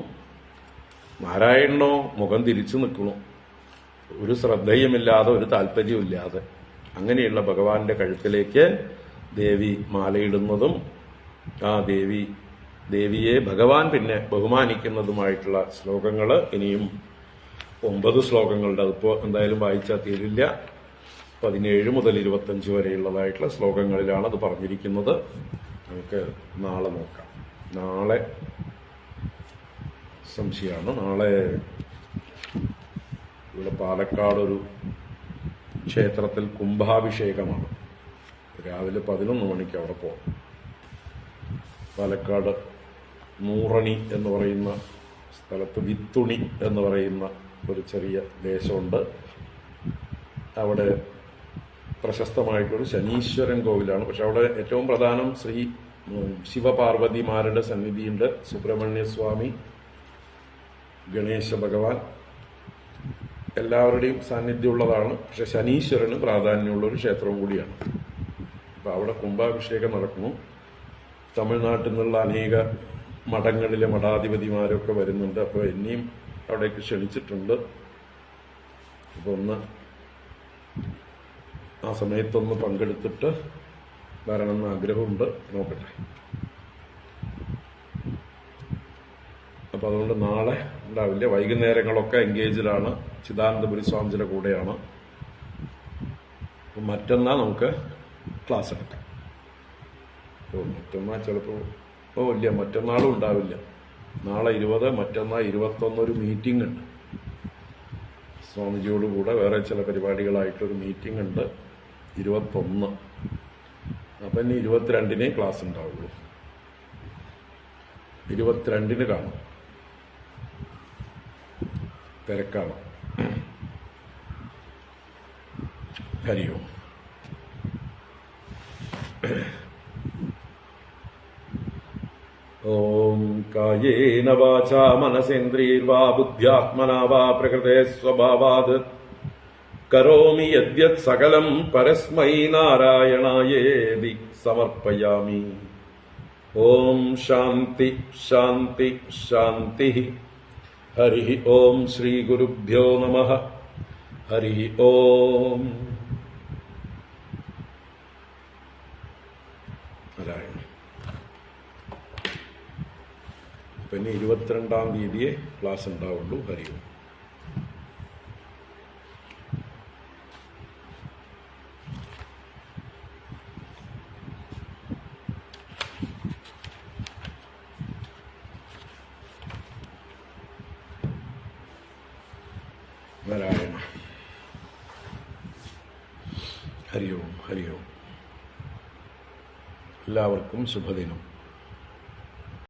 നാരായണനോ മുഖം തിരിച്ചു നിൽക്കണു, ഒരു ശ്രദ്ധയുമില്ലാതെ, ഒരു താല്പര്യമില്ലാതെ. അങ്ങനെയുള്ള ഭഗവാന്റെ കഴുത്തിലേക്ക് ദേവി മാലയിടുന്നതും ആ ദേവിയെ ഭഗവാൻ പിന്നെ ബഹുമാനിക്കുന്നതുമായിട്ടുള്ള ശ്ലോകങ്ങൾ ഇനിയും 9 ശ്ലോകങ്ങളുടെ, അതിപ്പോ എന്തായാലും വായിച്ചാൽ തീരില്ല. 17 മുതൽ 25 വരെയുള്ളതായിട്ടുള്ള ശ്ലോകങ്ങളിലാണ് അത് പറഞ്ഞിരിക്കുന്നത്. നമുക്ക് നാളെ നോക്കാം. നാളെ സംശയമാണ്. നാളെ ഇവിടെ പാലക്കാടൊരു ക്ഷേത്രത്തിൽ കുംഭാഭിഷേകമാണ്. രാവിലെ 11 മണിക്ക് അവിടെ പോകും. പാലക്കാട് മൂറണി എന്ന് പറയുന്ന സ്ഥലത്ത് വിത്തുണി എന്ന് പറയുന്ന ഒരു ചെറിയ ദേശമുണ്ട്. അവിടെ പ്രശസ്തമായിട്ടൊരു ശനീശ്വരൻ കോവിലാണ്. പക്ഷെ അവിടെ ഏറ്റവും പ്രധാനം ശിവപാർവതിമാരുടെ സന്നിധിയുണ്ട്, സുബ്രഹ്മണ്യസ്വാമി, ഗണേശ ഭഗവാൻ, എല്ലാവരുടെയും സാന്നിധ്യമുള്ളതാണ്. പക്ഷെ ശനീശ്വരന് പ്രാധാന്യമുള്ള ഒരു ക്ഷേത്രവും കൂടിയാണ്. അപ്പോൾ അവിടെ കുംഭാഭിഷേകം നടക്കുന്നു. തമിഴ്നാട്ടിൽ നിന്നുള്ള അനേക മഠങ്ങളിലെ മഠാധിപതിമാരൊക്കെ വരുന്നുണ്ട്. അപ്പോൾ എന്നെയും അവിടേക്ക് ക്ഷണിച്ചിട്ടുണ്ട്. അപ്പോൾ ആ സമയത്തൊന്ന് പങ്കെടുത്തിട്ട് വരണമെന്ന് ആഗ്രഹമുണ്ട്. നോക്കട്ടെ. അപ്പോൾ അതുകൊണ്ട് നാളെ ഉണ്ടാവില്ല. വൈകുന്നേരങ്ങളൊക്കെ എൻഗേജിലാണ്. ചിദാനന്ദപുരി സ്വാമിജിയുടെ കൂടെയാണ്. മറ്റന്നാൾ നമുക്ക് ക്ലാസ് എടുക്കാം. മറ്റന്നാൾ ചിലപ്പോൾ ഇല്ല, മറ്റന്നാളും ഉണ്ടാവില്ല. നാളെ 20, മറ്റന്നാൾ 21 ഒരു മീറ്റിംഗ് ഉണ്ട്. സ്വാമിജിയോട് കൂടെ വേറെ ചില പരിപാടികളായിട്ടൊരു മീറ്റിംഗ് ഉണ്ട് 21. അപ്പം ഇനി 22 ക്ലാസ് ഉണ്ടാവുള്ളൂ. 22 കാണും. തിരക്കാണ്. ഹരി ഓം. ഓം കായേന വാചാ മനസേന്ദ്രിയൈർവാ ബുദ്ധ്യാത്മനാ വാ പ്രകൃതേ സ്വഭാവാത് കരോമി യദ്യത് സകലം പരസ്മൈ നാരായണായേതി സമർപ്പയാമി. ഓം ശാന്തി ശാന്തി ശാന്തി. ഹരി ഓം. ശ്രീ ഗുരുഭ്യോ നമഃ. ഹരി ഓം. നാരായണ. പിന്നെ 22-ാം തീയതിയെ ക്ലാസ് ഉണ്ടാവുള്ളൂ. ഹരി ഓം. നാരായണ. ഹരി ഓം. ഹരി ഓം. എല്ലാവർക്കും ശുഭദിനം.